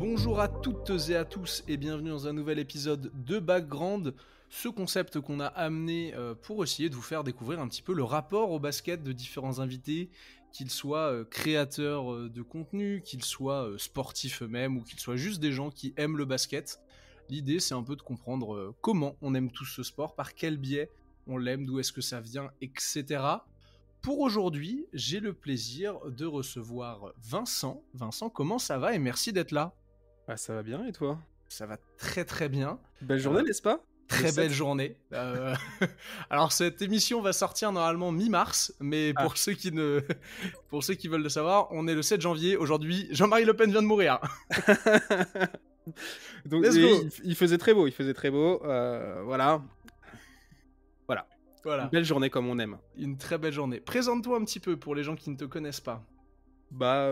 Bonjour à toutes et à tous et bienvenue dans un nouvel épisode de Background, ce concept qu'on a amené pour essayer de vous faire découvrir un petit peu le rapport au basket de différents invités, qu'ils soient créateurs de contenu, qu'ils soient sportifs eux-mêmes ou qu'ils soient juste des gens qui aiment le basket. L'idée c'est un peu de comprendre comment on aime tous ce sport, par quel biais on l'aime, d'où est-ce que ça vient, etc. Pour aujourd'hui, j'ai le plaisir de recevoir Vincent. Vincent, comment ça va et merci d'être là. Ah, ça va bien et toi? Ça va très très bien. Belle journée, n'est-ce pas? Très belle journée. Alors cette émission va sortir normalement mi-mars, mais Ah. pour ceux qui pour ceux qui veulent le savoir, on est le 7 janvier. Aujourd'hui, Jean-Marie Le Pen vient de mourir. Donc Let's go. il faisait très beau, voilà. Une Voilà, belle journée comme on aime. une très belle journée. Présente-toi un petit peu pour les gens qui ne te connaissent pas. Bah,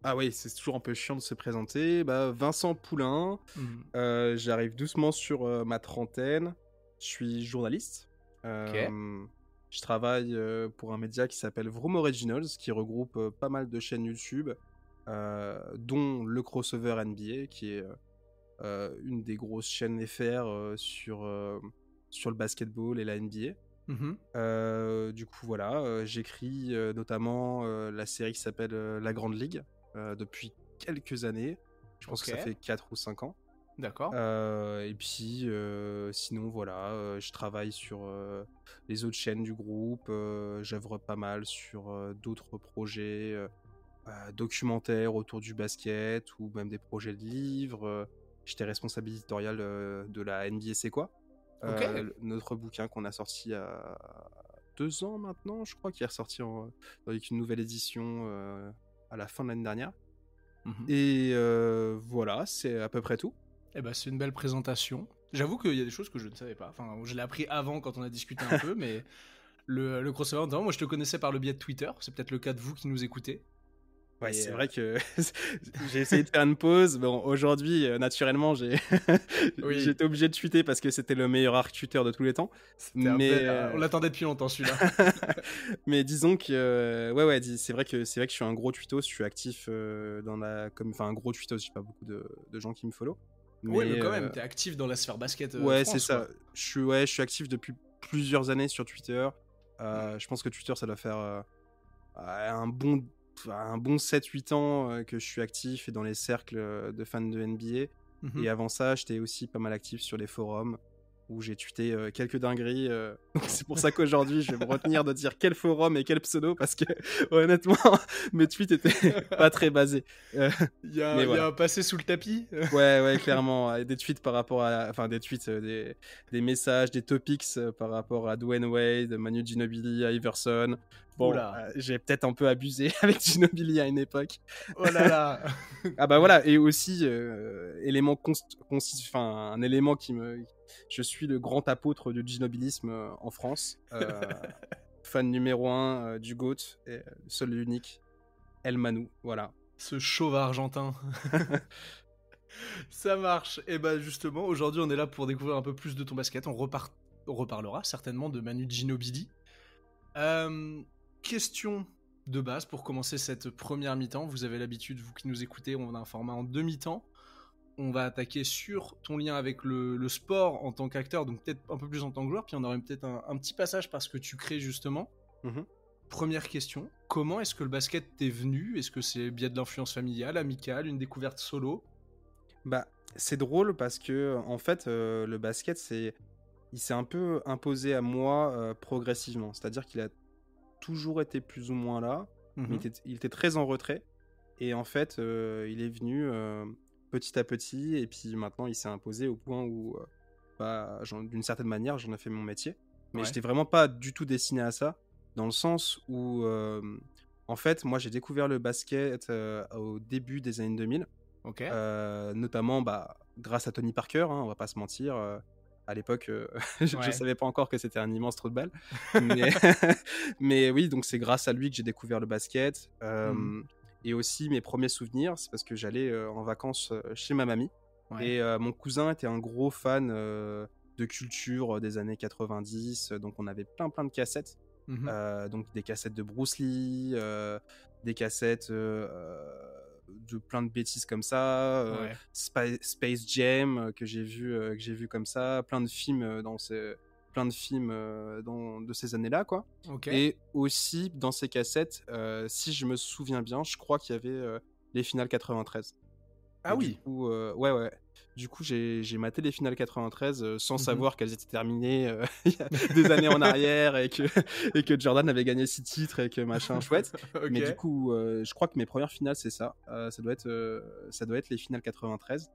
ah oui, c'est toujours un peu chiant de se présenter. Bah, Vincent Poulain, Mhm. j'arrive doucement sur ma trentaine. Je suis journaliste. Ok. Je travaille pour un média qui s'appelle Vroom Originals, qui regroupe pas mal de chaînes YouTube, dont le crossover NBA, qui est une des grosses chaînes FR sur le basketball et la NBA. Mhm. Du coup, voilà, j'écris notamment la série qui s'appelle La Grande Ligue depuis quelques années. Je pense que ça Ok. fait 4 ou 5 ans. D'accord. Et puis, sinon, voilà, je travaille sur les autres chaînes du groupe. J'œuvre pas mal sur d'autres projets documentaires autour du basket ou même des projets de livres. J'étais responsable éditorial de la NBA C'est quoi, Ok. notre bouquin qu'on a sorti il y a 2 ans maintenant, je crois, qui est ressorti avec une nouvelle édition à la fin de l'année dernière. Mhm. Et voilà, c'est à peu près tout. Eh ben, c'est une belle présentation. J'avoue qu'il y a des choses que je ne savais pas. Enfin, je l'ai appris avant quand on a discuté un peu, mais le crossover, notamment, moi je te connaissais par le biais de Twitter. C'est peut-être le cas de vous qui nous écoutez. Ouais, Et c'est vrai que j'ai essayé de faire une pause. Bon, aujourd'hui, naturellement, oui, j'étais obligé de tweeter parce que c'était le meilleur arc Twitter de tous les temps. c'était un Mais, bel. On l'attendait depuis longtemps celui-là. mais disons que, ouais, c'est vrai que je suis un gros tweetos. Je suis actif enfin un gros tweetos. J'ai pas beaucoup de gens qui me follow. Ouais, mais Mais quand même, t'es actif dans la sphère basket ouais, c'est France, ça. quoi. Je suis actif depuis plusieurs années sur Twitter. Mm. Je pense que Twitter, ça doit faire un bon 7-8 ans que je suis actif et dans les cercles de fans de NBA. Mhm. Et avant ça, j'étais aussi pas mal actif sur les forums où j'ai tweeté quelques dingueries. Donc c'est pour ça qu'aujourd'hui, je vais me retenir de dire quel forum et quel pseudo parce que honnêtement, mes tweets étaient pas très basés. Mais Il y a voilà. un passé sous le tapis. Ouais, clairement. Des tweets par rapport à. Enfin, des tweets, des messages, des topics par rapport à Dwayne Wade, Manu Ginobili, Iverson. Bon, Oula. j'ai peut-être un peu abusé avec Ginobili à une époque. Oh là là. Ah bah voilà, et aussi, un élément Je suis le grand apôtre du ginobilisme en France. Fan numéro 1 du GOAT, et, le seul et l'unique, El Manu, voilà. Ce chauve argentin. Ça marche. Et bah justement, aujourd'hui, on est là pour découvrir un peu plus de ton basket. On reparlera certainement de Manu Ginobili. Question de base pour commencer cette première mi-temps. Vous avez l'habitude, vous qui nous écoutez, on a un format en demi-temps. On va attaquer sur ton lien avec le sport en tant qu'acteur, donc peut-être un peu plus en tant que joueur, puis on aurait peut-être un petit passage parce que tu crées justement. Mhm. Première question, comment est-ce que le basket t'est venu? Est-ce que c'est via de l'influence familiale, amicale, une découverte solo? Bah, c'est drôle parce que en fait, le basket, il s'est un peu imposé à moi progressivement. C'est-à-dire qu'il a toujours été plus ou moins là, mais Mhm. il était très en retrait. Et en fait, il est venu petit à petit, et puis maintenant, il s'est imposé au point où, d'une certaine manière, j'en ai fait mon métier. Mais Ouais. j'étais vraiment pas du tout destiné à ça, dans le sens où, en fait, moi, j'ai découvert le basket au début des années 2000. Ok. Notamment grâce à Tony Parker, hein, on va pas se mentir. À l'époque, je Ouais. savais pas encore que c'était un immense trou de balle. Mais, mais oui, donc c'est grâce à lui que j'ai découvert le basket. Mhm. Et aussi, mes premiers souvenirs, c'est parce que j'allais en vacances chez ma mamie. Ouais. Et mon cousin était un gros fan de culture des années 90. Donc on avait plein de cassettes. Mhm. Donc des cassettes de Bruce Lee, des cassettes de plein de bêtises comme ça, Ouais. Space Jam que j'ai vu comme ça, plein de films de ces années-là, quoi. Ok. Et aussi dans ces cassettes, si je me souviens bien, je crois qu'il y avait les finales 93. Ah Et du oui. coup, ouais. Du coup, j'ai maté les finales 93 sans Mhm. savoir qu'elles étaient terminées il y a des années en arrière et que Jordan avait gagné 6 titres et que machin chouette. Mais du Ok. coup, je crois que mes premières finales, c'est ça. Ça doit être les finales 93.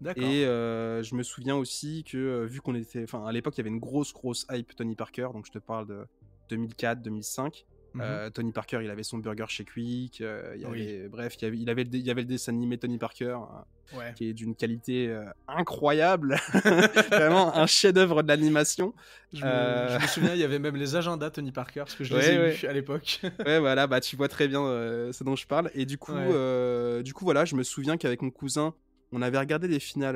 D'accord. Et je me souviens aussi que vu qu'on était, enfin à l'époque il y avait une grosse hype Tony Parker, donc je te parle de 2004, 2005. Mhm. Tony Parker, il avait son burger chez Quick, il y Oui. avait, bref, il y avait le dessin animé Tony Parker Ouais. qui est d'une qualité incroyable, vraiment un chef-d'œuvre de l'animation. Je me souviens, il y avait même les agendas Tony Parker, parce que je les ai Ouais, ouais. eus à l'époque. Ouais, voilà, bah tu vois très bien ce dont je parle. Et Ouais. du coup, voilà, je me souviens qu'avec mon cousin, on avait regardé les finales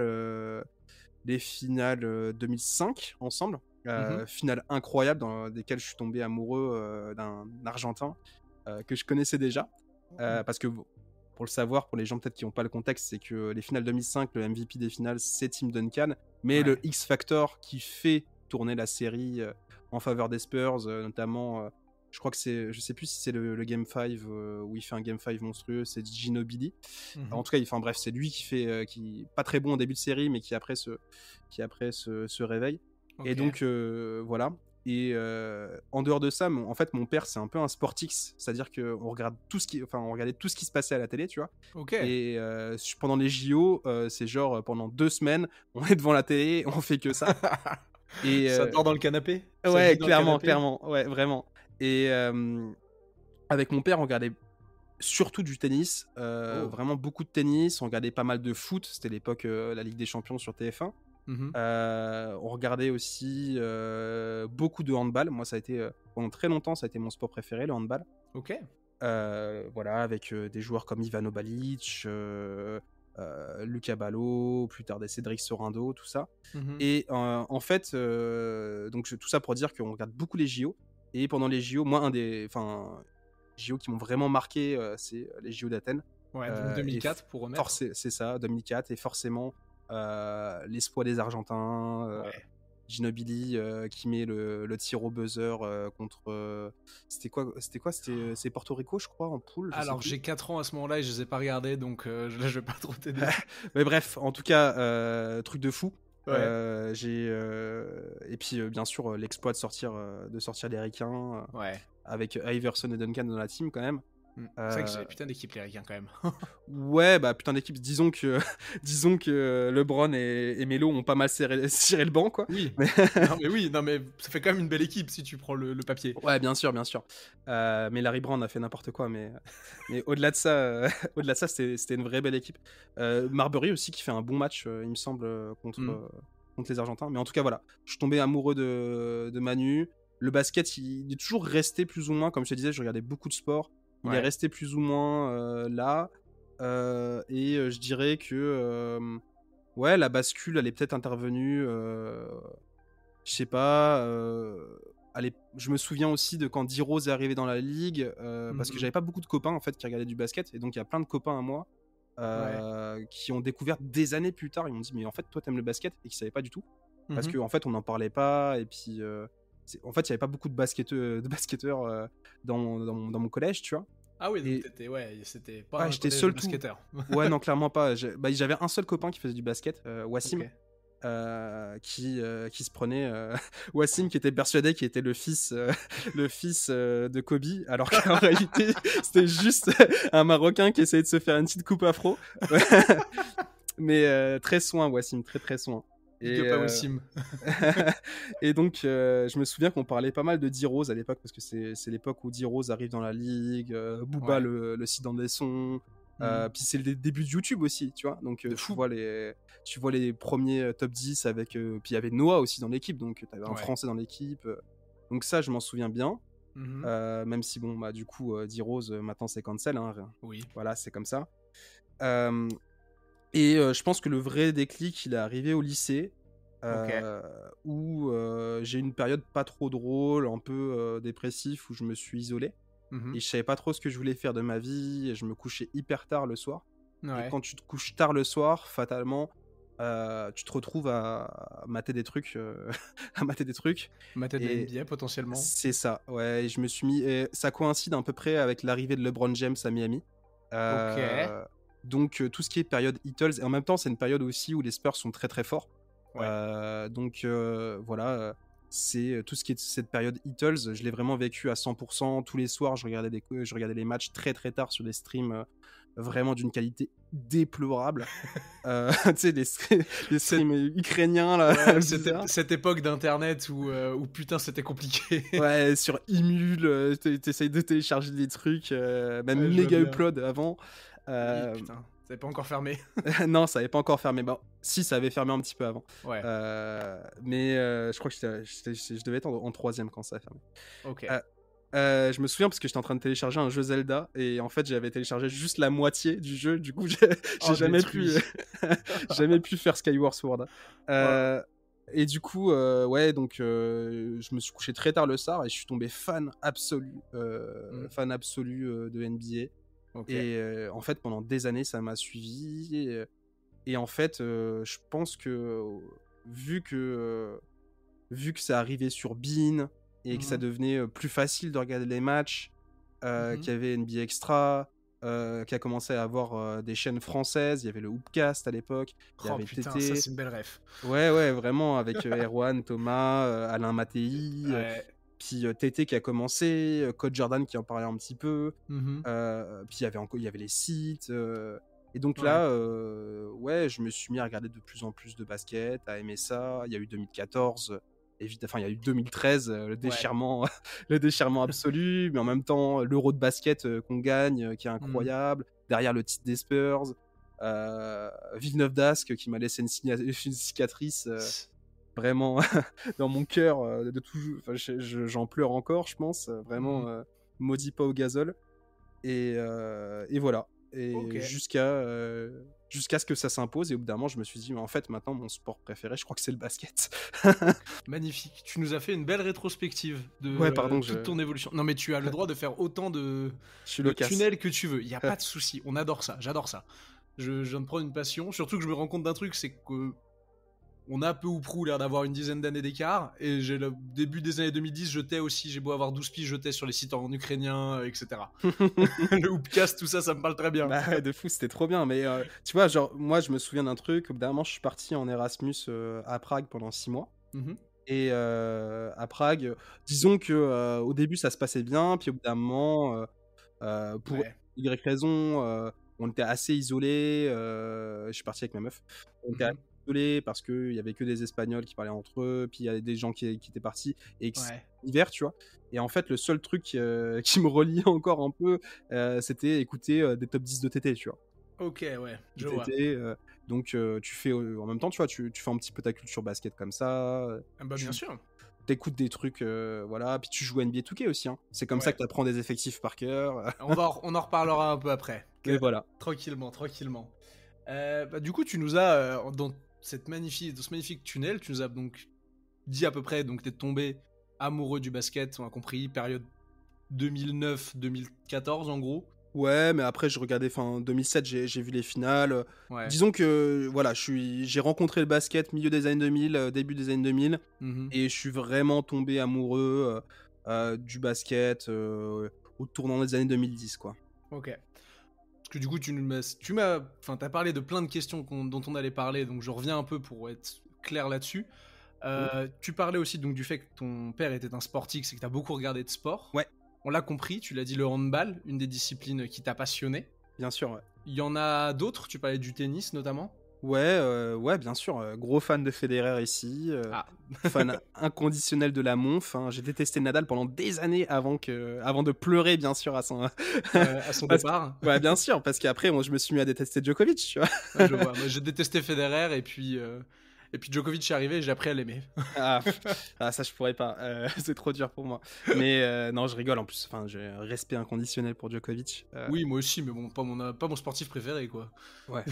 2005 ensemble. Mhm. Finales incroyables dans lesquelles je suis tombé amoureux d'un Argentin que je connaissais déjà. Parce que, bon, pour le savoir, pour les gens peut-être qui n'ont pas le contexte, c'est que les finales 2005, le MVP des finales, c'est Tim Duncan. Mais le Ouais. X Factor qui fait tourner la série en faveur des Spurs, notamment, je crois que c'est, je sais plus si c'est le Game 5 où il fait un Game 5 monstrueux, c'est Ginobili. Mhm. En tout cas, enfin bref, c'est lui qui fait, qui pas très bon au début de série, mais qui après se réveille. Et Ok. donc voilà. Et en dehors de ça, en fait, mon père, c'est un peu un sportix, c'est-à-dire que on regardait tout ce qui se passait à la télé, tu vois. Ok. Et pendant les JO, c'est genre pendant 2 semaines, on est devant la télé, on fait que ça. Et Ça dort dans le canapé? Ça ouais, vit dans le canapé? clairement, ouais, vraiment. Et avec mon père, on regardait surtout du tennis, Oh. vraiment beaucoup de tennis. On regardait pas mal de foot. C'était l'époque la Ligue des Champions sur TF1. Mhm. On regardait aussi beaucoup de handball. Moi, ça a été pendant très longtemps, ça a été mon sport préféré, le handball. Ok. Voilà, avec des joueurs comme Ivano Balic, Luca Ballot, plus tard des Cédric Sorando, tout ça. Mhm. Et en fait, donc tout ça pour dire qu'on regarde beaucoup les JO. Et pendant les JO, moi, JO qui m'ont vraiment marqué, c'est les JO d'Athènes. Ouais, donc Et 2004 pour remettre. c'est ça, 2004. Et forcément, l'espoir des Argentins, Ouais. Ginobili qui met le tir au buzzer contre. C'était quoi? C'est Porto Rico, je crois, en poule, je sais Alors, plus. j'ai 4 ans à ce moment-là et je les ai pas regardés, donc là, je vais pas trop t'aider. Mais bref, en tout cas, truc de fou. Ouais. Et puis bien sûr l'exploit de sortir les Ricains Ouais. avec Iverson et Duncan dans la team quand même. C'est vrai que c'est Euh, des putains d'équipes, les Ricains, quand même. ouais, bah putain d'équipe. Disons que disons que LeBron et Melo ont pas mal ciré le banc, quoi. Oui. Mais Non, mais ça fait quand même une belle équipe si tu prends le papier. ouais, bien sûr, bien sûr. Mais Larry Brown a fait n'importe quoi. Mais au-delà de ça, au-delà de ça, c'était une vraie belle équipe. Marbury aussi qui fait un bon match, il me semble, contre les Argentins. Mais en tout cas, voilà. Je suis tombé amoureux de Manu. Le basket, il est toujours resté plus ou moins, comme je te disais, je regardais beaucoup de sport. Il est Ouais. resté plus ou moins là. Et je dirais que ouais, la bascule, elle est peut-être intervenue. Je sais pas. Allez, je me souviens aussi de quand D-Rose est arrivé dans la ligue, parce que Mhm. j'avais pas beaucoup de copains en fait qui regardaient du basket, et donc il y a plein de copains à moi Ouais. qui ont découvert des années plus tard. Ils m'ont dit mais en fait toi t'aimes le basket, et qu'ils savaient pas du tout parce Mhm. qu'en fait on n'en parlait pas, et puis en fait il y avait pas beaucoup de basketteurs dans mon collège, tu vois. Ah oui, donc Et t'étais, ouais, c'était pas ouais, un j'étais collège de seul tout. basketteurs. Ouais, non, clairement pas. J'avais un seul copain qui faisait du basket, Ok. Wassim, qui se prenait Wassim, qui était persuadé qu'il était le fils de Kobe, alors qu'en réalité c'était juste un Marocain qui essayait de se faire une petite coupe afro. Mais très soin, Wassim, très très soin. Big Et, up à Wassim. et donc je me souviens qu'on parlait pas mal de D-Rose à l'époque, parce que c'est l'époque où D-Rose arrive dans la ligue, Booba Ouais. le Sidan des sons. Mhm. Puis c'est le début de YouTube aussi, tu vois. Donc De fou. tu vois les premiers top 10 avec. Puis il y avait Noah aussi dans l'équipe, donc tu avais un Ouais. Français dans l'équipe. Donc ça, je m'en souviens bien. Mhm. Même si, bon, bah, du coup, D-Rose, maintenant c'est cancel, hein. Oui. Voilà, c'est comme ça. Euh, et je pense que le vrai déclic, il est arrivé au lycée. Ok. Où j'ai eu une période pas trop drôle, un peu dépressif, où je me suis isolé. Mhm. Et je savais pas trop ce que je voulais faire de ma vie, et je me couchais hyper tard le soir. Et Ouais. quand tu te couches tard le soir, fatalement, tu te retrouves à mater des trucs, à mater des trucs. Mater de la Et NBA potentiellement. c'est ça, ouais. Et je me suis mis. Et ça coïncide à peu près avec l'arrivée de LeBron James à Miami. Ok. Euh, donc tout ce qui est période Heatles, et en même temps, c'est une période aussi où les Spurs sont très très forts. Ouais. Donc voilà, c'est tout ce qui est cette période Heatles, je l'ai vraiment vécu à 100%. Tous les soirs, je regardais les matchs très très tard sur des streams vraiment d'une qualité déplorable. Tu sais, les Cette... streams ukrainiens là, Ouais, bizarres. cette époque d'internet où putain c'était compliqué. Ouais, sur Imul, t'essayes de télécharger des trucs, même Ouais, je vois Mega bien. Upload avant. Oui, Euh, putain, ça n'est pas encore fermé. non, ça avait pas encore fermé. Bon, si, ça avait fermé un petit peu avant. Ouais, Mais je crois que je devais être en troisième quand ça a fermé. ok. Euh, je me souviens parce que j'étais en train de télécharger un jeu Zelda et en fait j'avais téléchargé juste la moitié du jeu. Du coup, j'ai Oh, jamais pu, détruit. jamais pu faire Skyward Sword. Oh, Et du coup, ouais, donc je me suis couché très tard le soir et je suis tombé hmm, fan absolu de NBA. ok. Et en fait, pendant des années, ça m'a suivi. Et en fait, je pense que vu que euh, vu que ça arrivait sur Bein et que ça Mhm, devenait plus facile de regarder les matchs, mhm. qu'il y avait NBA Extra, qui a commencé à avoir des chaînes françaises, il y avait le Hoopcast à l'époque, il y Oh avait putain, ça TT. c'est une belle ref. Ouais, ouais, vraiment, avec Erwan, Thomas, Alain Mattei, Ouais. puis TT qui a commencé, Code Jordan qui en parlait un petit peu, Mhm, puis il y avait les sites. Et donc ouais. là, ouais, je me suis mis à regarder de plus en plus de basket, à aimer ça. Il y a eu 2014, enfin, il y a eu 2013, Ouais. le déchirement absolu, mais en même temps, l'Euro de basket qu'on gagne, qui est Hmm. incroyable. Derrière le titre des Spurs, Villeneuve d'Ascq qui m'a laissé une cicatrice vraiment dans mon cœur de toujours. Enfin, j'en pleure encore, je pense. Mhm. Vraiment, maudit pas au gazole. Et voilà. Ok. Et jusqu'à ce que ça s'impose. Et au bout d'un moment, je me suis dit, mais en fait, maintenant, mon sport préféré, je crois que c'est le basket. Magnifique. Tu nous as fait une belle rétrospective de Ouais, pardon, toute ton évolution. Non mais tu as le droit de faire autant je suis de loquace. tunnels que tu veux. Il n'y a pas de souci. On adore ça. J'adore ça. Je viens de prendre une passion. Surtout que je me rends compte d'un truc, c'est que on a peu ou prou l'air d'avoir une dizaine d'années d'écart. Et j'ai le début des années 2010, je tais aussi. J'ai beau avoir 12 piges, je tais sur les sites en ukrainien, etc. Le Hoopcast, tout ça, ça me parle très bien. Bah ouais, de fou, c'était trop bien. Mais tu vois, genre, moi, je me souviens d'un truc. Au bout d'un moment, je suis parti en Erasmus à Prague pendant 6 mois. Mhm. Et à Prague, disons que au début, ça se passait bien. Puis au bout d'un moment, pour Ouais. Y raison, on était assez isolés. Je suis parti avec ma meuf. On était assez Mhm. isolés parce qu'il y avait que des Espagnols qui parlaient entre eux. Puis il y avait des gens qui étaient partis. Et que c'était Ouais. l'hiver, tu vois. Et en fait, le seul truc qui me reliait encore un peu, c'était écouter des top 10 de TT, tu vois. Ok, ouais. De Je vois. TT. Donc, tu fais en même temps, tu vois, tu fais un petit peu ta culture basket comme ça. Ah bah bien Tu sûr. t'écoutes des trucs, voilà. Puis tu joues à NBA 2K aussi, hein. C'est comme ça que Ouais. tu apprends des effectifs par cœur. On en reparlera un peu après. Et voilà. Tranquillement, tranquillement. Bah, du coup, tu nous as, dans dans ce magnifique tunnel, tu nous as donc dit à peu près, donc t'es tombé amoureux du basket, on a compris, période 2009-2014 en gros. Ouais, mais après, je regardais, enfin, 2007, j'ai vu les finales. Ouais. Disons que, voilà, j'ai rencontré le basket milieu des années 2000, début des années 2000, Mhm. et je suis vraiment tombé amoureux du basket au tournant des années 2010, quoi. Ok. Parce que du coup, enfin, t'as parlé de plein de questions dont on allait parler, donc je reviens un peu pour être clair là-dessus. Mm. Tu parlais aussi donc du fait que ton père était un sportif, c'est que t'as beaucoup regardé de sport. Ouais, On l'a compris, tu l'as dit, le handball, une des disciplines qui t'a passionné. bien sûr, ouais. Il y en a d'autres, tu parlais du tennis notamment. Ouais, ouais, bien sûr. Gros fan de Federer ici. Ah, Fan inconditionnel de la monf, hein. J'ai détesté Nadal pendant des années avant de pleurer, bien sûr, à son. à son Parce que- départ. Ouais, bien sûr, parce qu'après, moi, je me suis mis à détester Djokovic, tu vois. Ouais, je vois. Moi, j'ai détesté Federer et puis Djokovic est arrivé et j'ai appris à l'aimer. Ah, ça, je pourrais pas. C'est trop dur pour moi. Mais non, je rigole en plus. Enfin, j'ai un respect inconditionnel pour Djokovic. Oui, moi aussi, mais bon, pas mon sportif préféré, quoi. Ouais.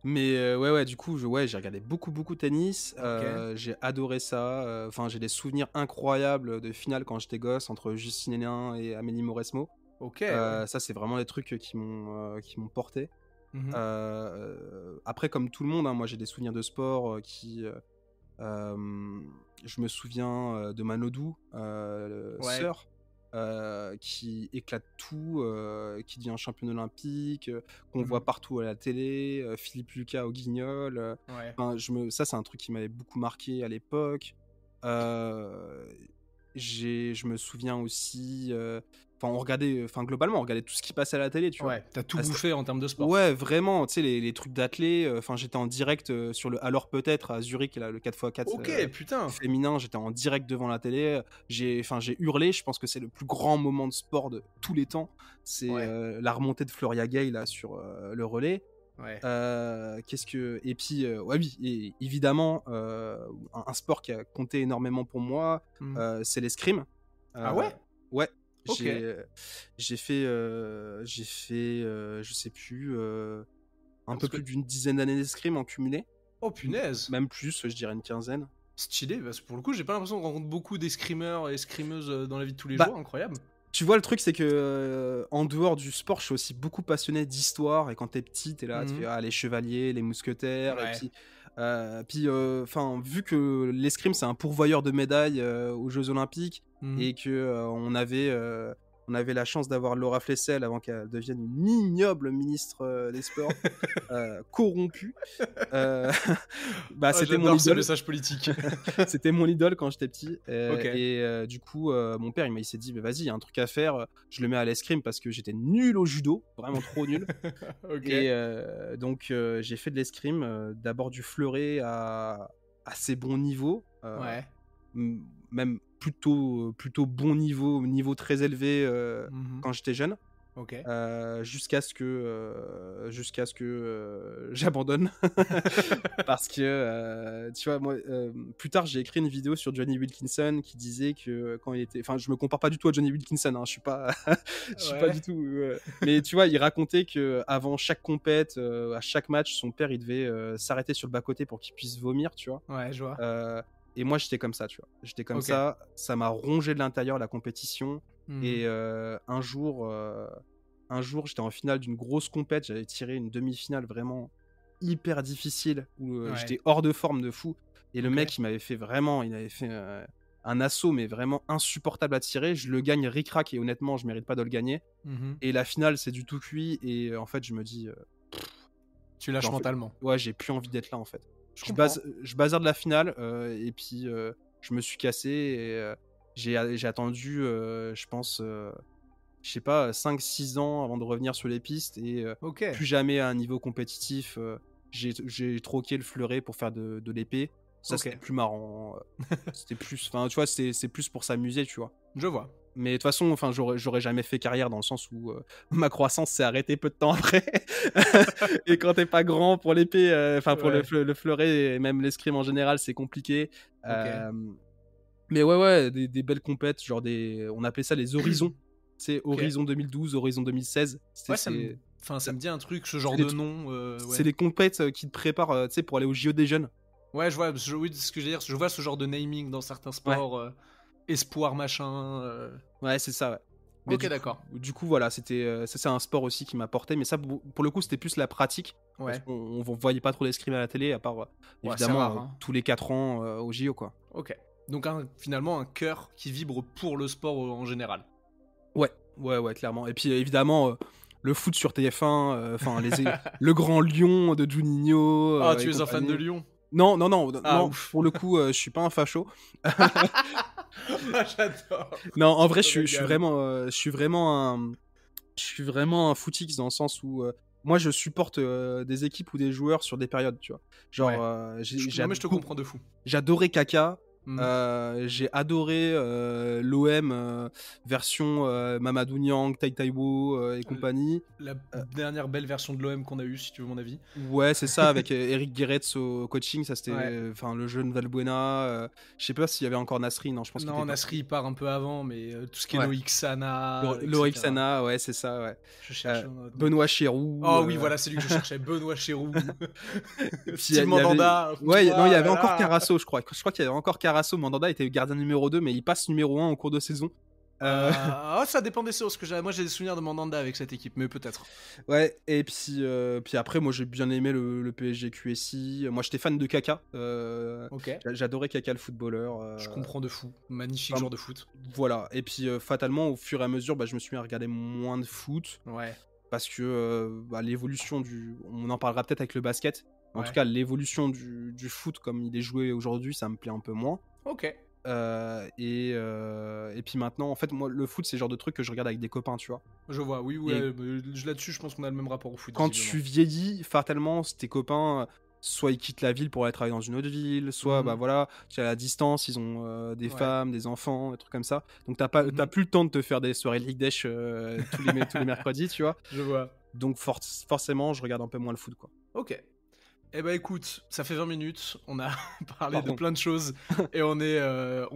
Mais ouais, ouais, du coup, ouais, j'ai regardé beaucoup, beaucoup de tennis. Ok. J'ai adoré ça. Enfin, j'ai des souvenirs incroyables de finales quand j'étais gosse entre Justine Hénin et Amélie Mauresmo. Ok, ouais. Ça, c'est vraiment des trucs qui m'ont porté. Mhm. Après, comme tout le monde, hein, moi j'ai des souvenirs de sport je me souviens de Manodou, Ouais. sœur, qui éclate tout, qui devient championne olympique, qu'on Mhm. voit partout à la télé, Philippe Lucas au Guignol. Ouais. Enfin, ça, c'est un truc qui m'avait beaucoup marqué à l'époque. Euh, je me souviens aussi. Enfin, globalement, on regardait tout ce qui passait à la télé, tu vois. Ouais, t'as tout Ah, bouffé en termes de sport. Ouais, vraiment, tu sais, les trucs d'athlé. Enfin, j'étais en direct sur le Alors peut-être à Zurich, là, le 4x4 Ok, putain. féminin. J'étais en direct devant la télé. J'ai hurlé. Je pense que c'est le plus grand moment de sport de tous les temps. C'est Ouais. la remontée de Floria Gay là sur le relais. Ouais. Et puis ouais, oui, et évidemment un sport qui a compté énormément pour moi, Mhm. c'est l'escrime. Ah Euh, ouais? ouais, Ok. j'ai fait je sais plus un Parce peu que... plus d'une dizaine d'années d'escrime en cumulé. Oh punaise. Même plus, je dirais une quinzaine. Stylé, parce que pour le coup, j'ai pas l'impression qu'on rencontre beaucoup d'escrimeurs et escrimeuses dans la vie de tous les Bah, jours, incroyable. tu vois, le truc, c'est que en dehors du sport, je suis aussi beaucoup passionné d'histoire. Et quand t'es petit, t'es là, tu fais Mhm. les chevaliers, les mousquetaires. Et Ouais. puis, enfin, vu que l'escrime, c'est un pourvoyeur de médailles aux Jeux Olympiques, Mhm. et que on avait la chance d'avoir Laura Flessel avant qu'elle devienne une ignoble ministre des Sports, corrompue. Euh, Bah, Ah, c'était mon j'adore ce idole. message politique. C'était mon idole quand j'étais petit. Ok. Du coup, mon père, il s'est dit, bah, vas-y, il y a un truc à faire. Je le mets à l'escrime parce que j'étais nul au judo, vraiment trop nul. Ok. Donc, j'ai fait de l'escrime, d'abord du fleuret à assez bon niveau, Ouais. même plutôt bon niveau très élevé Mhm. quand j'étais jeune. Ok. Jusqu'à ce que j'abandonne parce que tu vois, moi plus tard j'ai écrit une vidéo sur Johnny Wilkinson qui disait que quand il était, enfin, je me compare pas du tout à Johnny Wilkinson, hein, je suis pas je suis pas Ouais. du tout mais tu vois, il racontait que avant chaque compète, à chaque match, son père, il devait s'arrêter sur le bas côté pour qu'il puisse vomir, tu vois. Ouais, je vois. euh, et moi, j'étais comme ça, tu vois. J'étais comme Ok. ça m'a rongé de l'intérieur la compétition. Mhm. Et un jour, j'étais en finale d'une grosse compète, j'avais tiré une demi-finale vraiment hyper difficile, où Ouais. j'étais hors de forme de fou. Et le Ok. mec, il avait fait un assaut, mais vraiment insupportable à tirer. Je le gagne ric-rac, et honnêtement, je mérite pas de le gagner. Mhm. Et la finale, c'est du tout cuit. Et en fait, je me dis, Tu lâches genre, mentalement. ouais, j'ai plus envie d'être là, en fait. Je comprends. Je bazarde la finale, et puis je me suis cassé, et j'ai attendu, je pense, je sais pas, 5 6 ans avant de revenir sur les pistes, et Ok. plus jamais à un niveau compétitif. J'ai troqué le fleuret pour faire de l'épée. Ça, Ok. c'était plus marrant. C'était plus, enfin, tu vois, c'est plus pour s'amuser, tu vois. Je vois. Mais de toute façon, enfin, j'aurais jamais fait carrière, dans le sens où ma croissance s'est arrêtée peu de temps après. Et quand t'es pas grand pour l'épée, enfin pour Ouais. le fleuret, et même l'escrime en général, c'est compliqué. Ok. Euh, mais ouais, des belles compètes, genre on appelait ça les horizons. C'est Ok. Horizon 2012, Horizon 2016. Ouais, enfin, ça ça- me dit un truc, ce c'est genre des, de nom. c'est Ouais. des compètes qui te préparent, tu sais, pour aller au JO des jeunes. Ouais, je vois. Oui, c'est ce que je veux dire. Je vois ce genre de naming dans certains Ouais, sports. Espoir machin. ouais, c'est ça, ouais. Mais Ok, d'accord. du coup, voilà, ça, c'est un sport aussi qui m'a porté. Mais ça, pour le coup, c'était plus la pratique. Parce Ouais. qu'on voyait pas trop l'escrime à la télé, à part, Ouais, c'est évidemment, rare, hein. tous les 4 ans au JO, quoi. Ok. Donc finalement un cœur qui vibre pour le sport en général. Ouais, clairement. Et puis évidemment, le foot sur TF1, enfin le Grand Lion de Juninho Ah, et tu es un fan de compagnie. Lyon. Non, Ouf. pour le coup, je suis pas un facho. Ah, j'adore. Non, en vrai, Ça me régale. je suis vraiment un footix, dans le sens où moi, je supporte des équipes ou des joueurs sur des périodes, tu vois. Genre, Ouais. Non mais je te comprends de fou. j'adorais Kaka. Hmm. J'ai adoré l'OM version Mamadou Niang, Tai Taiwo et compagnie. La dernière belle version de l'OM qu'on a eue, si tu veux mon avis. Ouais, c'est ça, avec Eric Guéretz au coaching. Ça, c'était Ouais. enfin le jeune Valbuena. Je sais pas s'il y avait encore Nasri. Non, je pense qu'il Non, était parti. Nasri il part un peu avant, mais tout ce qui est Ouais. Loïc Sana, Loïc etc. Sana, ouais, c'est ça, ouais. Je cherche un autre nom. Benoît Chéroux. Oh oui, voilà, c'est lui que je cherchais. Benoît Chéroux. Puis Steve il y avait. Mandanda. Ouais, non, il y Oh avait là encore là. Carasso, je crois. Je crois qu'il y avait encore Carasso. Mandanda était gardien numéro 2, mais il passe numéro 1 en cours de saison. Ça dépend des sauces que moi j'ai des souvenirs de Mandanda avec cette équipe, mais peut-être. Ouais, et puis après, moi j'ai bien aimé le PSG QSI. Moi j'étais fan de Kaka. Ok. J'adorais Kaka le footballeur. Je comprends de fou. Magnifique enfin, joueur de foot. voilà, et puis fatalement, au fur et à mesure, je me suis mis à regarder moins de foot. Ouais. Parce que l'évolution du. On en parlera peut-être avec le basket. En tout Ouais. cas, l'évolution du foot comme il est joué aujourd'hui, ça me plaît un peu moins. Ok. Et puis maintenant, en fait, moi, le foot, c'est le genre de truc que je regarde avec des copains, tu vois. Je vois, oui, Et là-dessus, je pense qu'on a le même rapport au foot. quand Visiblement. tu vieillis, fatalement, tes copains, soit ils quittent la ville pour aller travailler dans une autre ville, soit, Mhm. voilà, tu es à la distance, ils ont des Ouais. femmes, des enfants, des trucs comme ça. Donc, t'as Mhm. plus le temps de te faire des soirées Ligue Dash tous les mercredis, tu vois. Je vois. Donc, forcément, je regarde un peu moins le foot, quoi. Ok. Eh ben écoute, ça fait 20 minutes, on a parlé de Pardon. plein de choses et on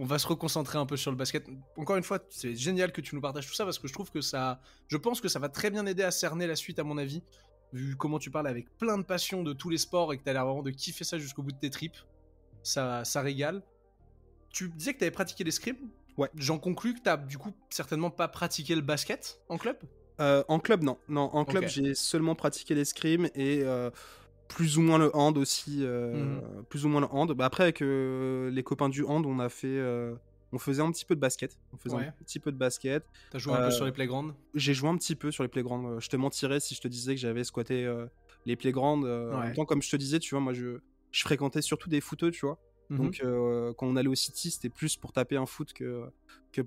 va se reconcentrer un peu sur le basket. Encore une fois, c'est génial que tu nous partages tout ça parce que je trouve que je pense que ça va très bien aider à cerner la suite à mon avis, vu comment tu parles avec plein de passion de tous les sports et que t'as l'air vraiment de kiffer ça jusqu'au bout de tes tripes. Ça régale. Tu disais que t'avais pratiqué l'escrime. Ouais. J'en conclus que t'as du coup certainement pas pratiqué le basket en club. En club, non. Non, en club, Ok. j'ai seulement pratiqué l'escrime et plus ou moins le hand aussi. Mhm. Plus ou moins le hand. Après, avec les copains du hand, on faisait un petit peu de basket. On faisait un Ouais. petit peu de basket. T'as joué un peu Euh, sur les playgrounds. j'ai joué un petit peu sur les playgrounds. Je te mentirais si je te disais que j'avais squatté les playgrounds. En même Ouais. temps, comme je te disais, tu vois, moi, je fréquentais surtout des footeux, tu vois. Mhm. Donc, quand on allait au City, c'était plus pour taper un foot que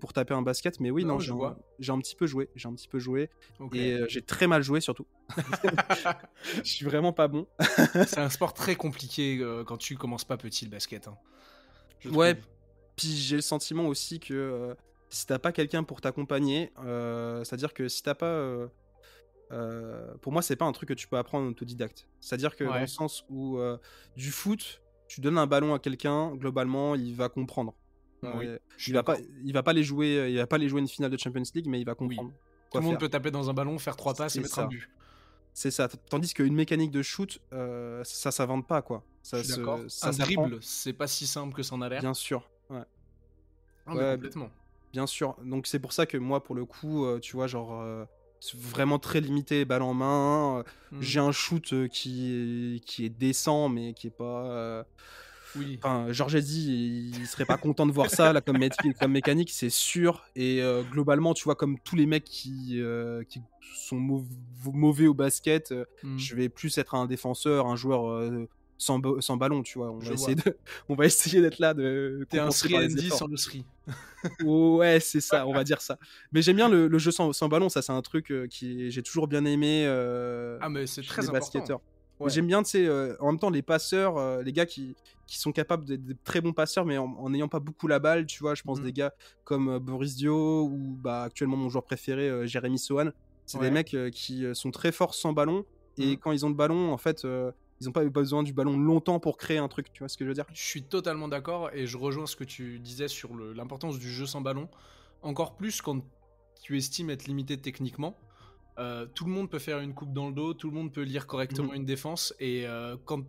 pour taper un basket. Mais oui, non, Non, je vois. j'ai un petit peu joué. J'ai un petit peu joué. Ok. Et j'ai très mal joué, surtout. Je suis vraiment pas bon. C'est un sport très compliqué quand tu commences pas petit le basket, hein, je Ouais, trouve. puis j'ai le sentiment aussi que si t'as pas quelqu'un pour t'accompagner, c'est-à-dire que si t'as pas. Pour moi, c'est pas un truc que tu peux apprendre en autodidacte. C'est-à-dire que dans le Ouais, sens où du foot, tu donnes un ballon à quelqu'un, globalement, il va comprendre. oui, je suis Il va pas, d'accord. il va pas les jouer, il va pas les jouer une finale de Champions League, mais il va Oui. comprendre Tout quoi le monde faire. peut taper dans un ballon, faire 3 passes et C'est mettre un ça. but. C'est ça. Tandis qu'une mécanique de shoot, ça s'invente pas, quoi. Je suis d'accord. Ça Un s'apprend, dribble, c'est pas si simple que ça en a l'air. bien sûr. Ouais. Ah, mais Ouais, complètement. bien sûr. Donc c'est pour ça que moi, pour le coup, tu vois, genre, c'est vraiment très limité, balle en main. Mhm. J'ai un shoot qui est décent, mais qui est pas. Oui. Enfin, Georges Eddy, il serait pas content de voir ça là comme mécanique, c'est sûr. Et globalement, tu vois, comme tous les mecs qui sont mauvais au basket, Mhm. je vais plus être un défenseur, un joueur sans ballon, tu vois. Je vois. On va essayer d'être là, de T'es un compenser par Sri les Andy efforts. sans le Sri. Ouais, c'est ça, on va dire ça. Mais j'aime bien le jeu sans ballon, ça c'est un truc j'ai toujours bien aimé Ah, mais c'est chez les très important. basketteurs. Mais Ouais. j'aime bien, tu sais, en même temps, les passeurs, les gars qui sont capables d'être de très bons passeurs, mais en n'ayant pas beaucoup la balle, tu vois, je pense Mhm. des gars comme Boris Dio ou actuellement mon joueur préféré, Jérémy Sohan. C'est des Ouais. mecs qui sont très forts sans ballon, et Mhm. quand ils ont le ballon, en fait, ils n'ont pas besoin du ballon longtemps pour créer un truc, tu vois ce que je veux dire? Je suis totalement d'accord et je rejoins ce que tu disais sur l'importance du jeu sans ballon. Encore plus quand tu estimes être limité techniquement. Tout le monde peut faire une coupe dans le dos, tout le monde peut lire Mhm. correctement une défense et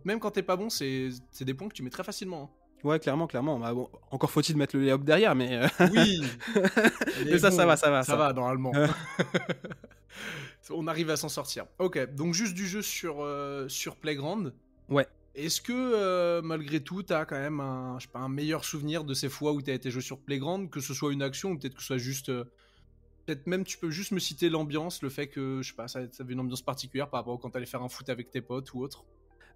même quand t'es pas bon, c'est des points que tu mets très facilement, hein. Ouais, clairement, clairement. Bah, bon, encore faut-il mettre le layup derrière, mais Oui, mais mais ça bon, va, ça va, ça ça. va normalement. On arrive à s'en sortir. Ok, donc juste du jeu sur Playground. Ouais. Est-ce que malgré tout, t'as quand même je sais pas, un meilleur souvenir de ces fois où t'as été joué sur Playground, que ce soit une action ou peut-être que ce soit juste. Peut-être même tu peux juste me citer l'ambiance, le fait que, je sais pas, ça avait une ambiance particulière par rapport à quand t'allais faire un foot avec tes potes ou autre.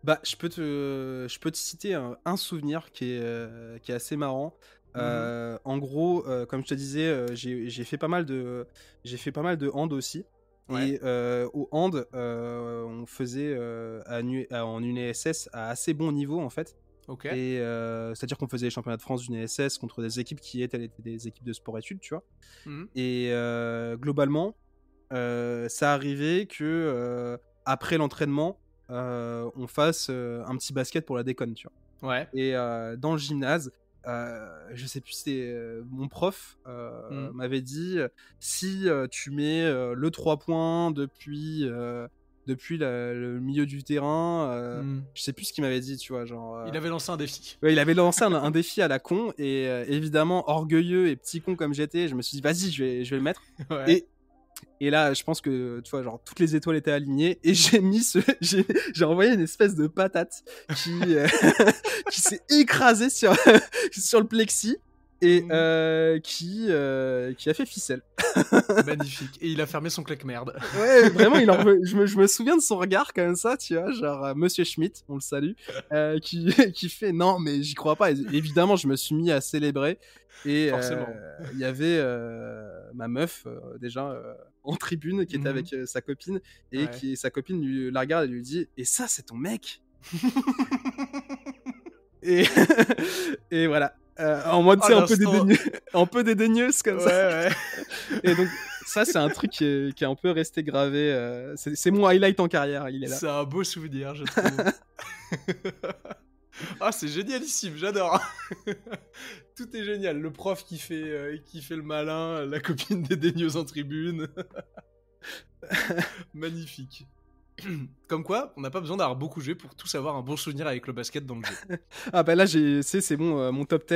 Bah, je peux te citer un souvenir qui est assez marrant. Mhm. En gros, comme je te disais, j'ai fait pas mal de hand aussi. Ouais, Et au hand, on faisait en une ESS à assez bon niveau en fait. ok. Et c'est-à-dire qu'on faisait les championnats de France d'une ESS contre des équipes qui étaient des équipes de sport-études, tu vois. Mhm. Et globalement, ça arrivait que après l'entraînement, on fasse un petit basket pour la déconne, tu vois. Ouais. Et dans le gymnase, je sais plus, c'était mon prof Mhm. m'avait dit si tu mets le 3 points depuis depuis le milieu du terrain. Hmm. Je sais plus ce qu'il m'avait dit, tu vois, genre. Il avait lancé un défi. Ouais, il avait lancé un défi à la con et évidemment orgueilleux et petit con comme j'étais, je me suis dit vas-y, je vais le mettre. Ouais. Et là, je pense que tu vois, genre toutes les étoiles étaient alignées et j'ai envoyé une espèce de patate qui s'est écrasée sur le plexi et qui a fait ficelle. Magnifique. Et il a fermé son claque-merde. Ouais, vraiment, je me souviens de son regard comme ça, tu vois, genre Monsieur Schmitt, on le salue, qui fait non, mais j'y crois pas. Et, évidemment, je me suis mis à célébrer et Forcément. il y avait ma meuf déjà en tribune qui était avec sa copine et Ouais. sa copine la regarde et lui dit et ça c'est ton mec. et et voilà. En mode, tu sais, un peu dédaigneuse comme ça. Ouais. Et donc, ça, c'est un truc qui est un peu resté gravé. C'est mon highlight en carrière, il est là. C'est un beau souvenir, je trouve. Ah, c'est génialissime, j'adore. Tout est génial. Le prof qui fait le malin, la copine dédaigneuse en tribune. Magnifique. Comme quoi, on n'a pas besoin d'avoir beaucoup joué pour tous avoir un bon souvenir avec le basket dans le jeu. Ah bah là, c'est bon, mon top 10,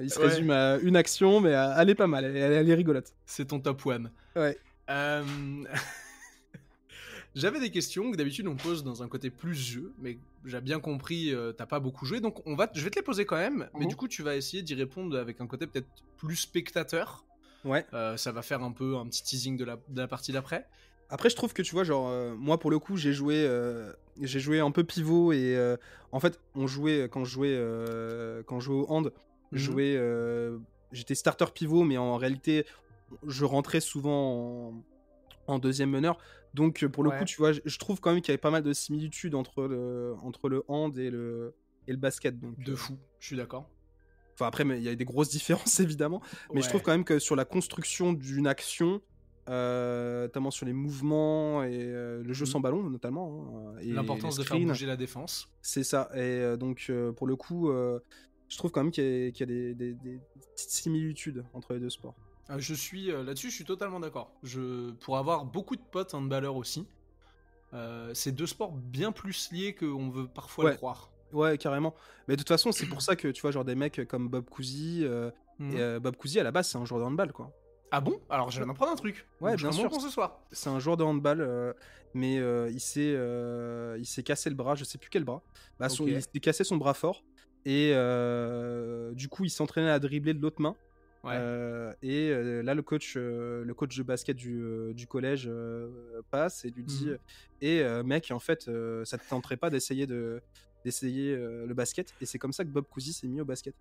il se résume à une action, mais elle est pas mal, elle est rigolote. C'est ton top 1. Ouais. J'avais des questions que d'habitude on pose dans un côté plus jeu, mais j'ai bien compris, t'as pas beaucoup joué, donc je vais te les poser quand même, mais du coup tu vas essayer d'y répondre avec un côté peut-être plus spectateur. Ouais. Ça va faire un petit teasing de la partie d'après. Après, je trouve que tu vois, genre, moi pour le coup, j'ai joué un peu pivot et en fait, quand je jouais au hand, j'étais starter pivot, mais en réalité, je rentrais souvent en deuxième meneur. Donc, pour le coup, tu vois, je trouve quand même qu'il y avait pas mal de similitudes entre le hand et le basket. Donc, de fou, je suis d'accord. Enfin, après, il y a des grosses différences évidemment, mais je trouve quand même que sur la construction d'une action, notamment sur les mouvements et le jeu sans ballon notamment, et l'importance de faire bouger la défense, c'est ça. Et donc pour le coup je trouve quand même qu'il y a des petites similitudes entre les deux sports. je suis là-dessus, je suis totalement d'accord. Pour avoir beaucoup de potes handballeurs aussi, c'est deux sports bien plus liés qu'on veut parfois le croire. Ouais, carrément. Mais de toute façon, c'est pour ça que tu vois, genre des mecs comme Bob Cousy, Bob Cousy à la base, c'est un joueur de handball, quoi. Ah bon? Alors je viens d'en prendre un truc. Ouais, donc, bien sûr. Pour ce soir. C'est un joueur de handball, mais il s'est cassé le bras, je sais plus quel bras. Il s'est cassé son bras fort et du coup, il s'entraînait à dribbler de l'autre main. Ouais. Là, le coach de basket du collège passe et lui dit mec, en fait, ça te tenterait pas d'essayer le basket? Et c'est comme ça que Bob Cousy s'est mis au basket.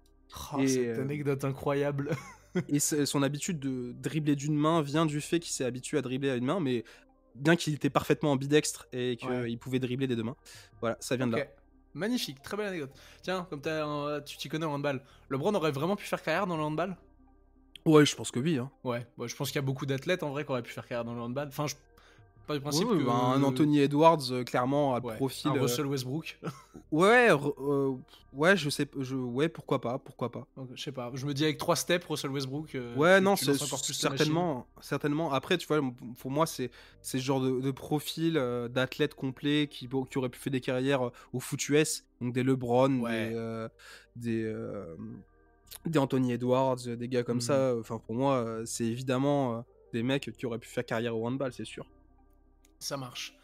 Cette anecdote incroyable. Et son habitude de dribbler d'une main vient du fait qu'il s'est habitué à dribbler à une main, mais bien qu'il était parfaitement ambidextre et qu'il pouvait dribbler des deux mains. Voilà, ça vient de là. Magnifique, très belle anecdote. Tiens, comme tu t'y connais en handball, LeBron aurait vraiment pu faire carrière dans le handball? Ouais, je pense que oui. Hein. Ouais, je pense qu'il y a beaucoup d'athlètes en vrai qui auraient pu faire carrière dans le handball. Enfin, pas du principe que... un Anthony Edwards, clairement, à profil... Un Russell Westbrook. ouais, je sais... Ouais, pourquoi pas. Donc, je sais pas, je me dis avec 3 steps, Russell Westbrook... ouais, non, c'est certainement. Après, tu vois, pour moi, c'est ce genre de profil d'athlète complet qui aurait pu faire des carrières au foot US, donc des LeBron, des Anthony Edwards, des gars comme ça. Enfin, pour moi, c'est évidemment des mecs qui auraient pu faire carrière au handball, c'est sûr. Ça marche.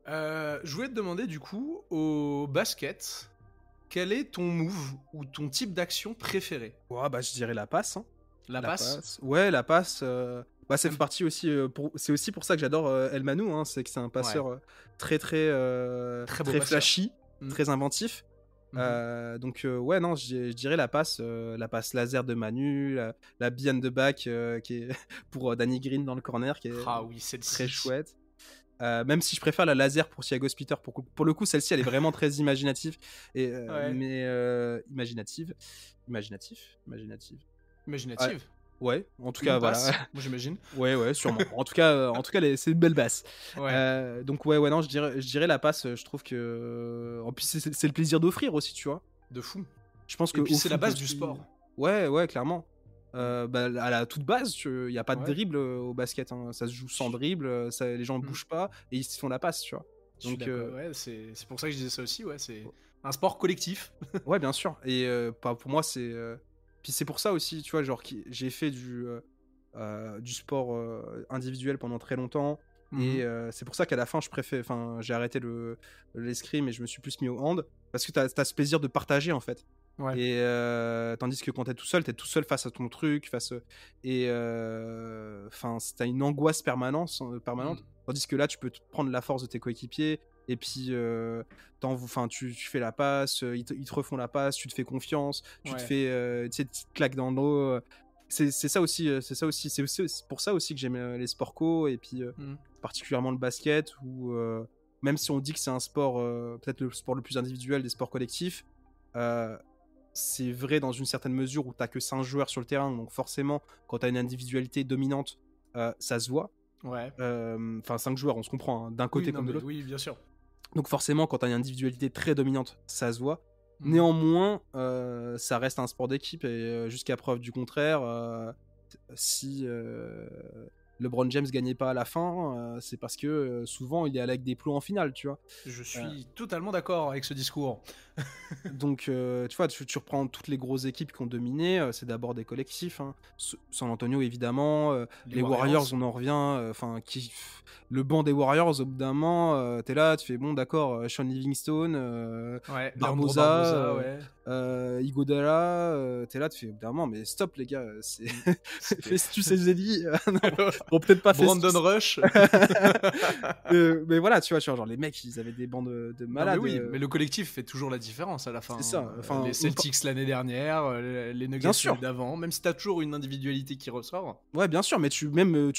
Je voulais te demander du coup, au basket, quel est ton move ou ton type d'action préféré? Je dirais la passe. Hein. La passe. Ouais, la passe. Ça fait partie aussi. C'est aussi pour ça que j'adore El Manou. Hein, c'est que c'est un passeur très flashy, très inventif. Donc non, je dirais la passe laser de Manu, la behind the back qui est pour Danny Green dans le corner, qui est très chouette. Même si je préfère la laser pour Thiago Splitter, pour le coup celle-ci elle est vraiment très imaginative mais imaginative. Ouais, en tout cas passe, voilà. Moi j'imagine. Ouais, sûrement. en tout cas c'est une belle basse. Donc non, je dirais la passe. Je trouve que en plus c'est le plaisir d'offrir aussi, tu vois. De fou. Je pense que puis c'est la base du sport. Ouais, clairement. À la toute base, il y a pas de dribble au basket. Hein. Ça se joue sans dribble. Les gens bougent pas et ils se font la passe, tu vois. Je suis Donc, d'accord, ouais, c'est pour ça que je disais ça aussi, ouais, c'est un sport collectif. ouais, bien sûr. Et pour moi, c'est. Puis c'est pour ça aussi, tu vois, genre, j'ai fait du sport individuel pendant très longtemps. Et Mhm. c'est pour ça qu'à la fin, j'ai arrêté l'escrime et je me suis plus mis au hand. Parce que t'as ce plaisir de partager, en fait. Ouais, Et tandis que quand t'es tout seul face à ton truc, et enfin, t'as une angoisse permanente. Mm. Tandis que là, tu peux te prendre la force de tes coéquipiers. Et puis, tu fais la passe, ils te refont la passe, tu te fais confiance, tu te Ouais. fais, tu sais, petite claque dans le dos. C'est ça aussi, c'est pour ça aussi que j'aime les sports co, et puis Mm. particulièrement le basket, où même si on dit que c'est un sport, peut-être le sport le plus individuel des sports collectifs, euh, c'est vrai dans une certaine mesure où t'as que 5 joueurs sur le terrain, donc forcément, quand t'as une individualité dominante, ça se voit. Ouais. Enfin, 5 joueurs, on se comprend, hein, d'un Oui, côté non, comme de mais l'autre. oui, bien sûr. Donc forcément, quand t'as une individualité très dominante, ça se voit. Mm. Néanmoins, ça reste un sport d'équipe, et jusqu'à preuve du contraire, si LeBron James gagnait pas à la fin, c'est parce que souvent il est allé avec des plots en finale, tu vois. Je Euh, suis totalement d'accord avec ce discours. Donc, tu vois, tu reprends toutes les grosses équipes qui ont dominé, c'est d'abord des collectifs, hein. San Antonio, évidemment, Les les Warriors, Warriors. on en revient, enfin, le banc des Warriors, au bout d'un moment, t'es là, tu fais, bon, d'accord, Sean Livingstone, Ouais, Leandro Barbosa, Barbosa, ouais. Iguodala, t'es là, tu fais, au bout d'un moment, mais stop, les gars, Mm. C'était Festus Ezeli, non, bon, peut-être pas Brandon Festus. Rush. Mais voilà, tu vois, genre, les mecs, ils avaient des bancs de Non mais malades. oui, mais le collectif fait toujours la différence à la fin, C'est hein. ça, enfin, Les Celtics l'année dernière, les bien Nuggets l'année sûr. d'avant, même si t'as toujours une individualité qui ressort. Ouais, bien sûr, mais tu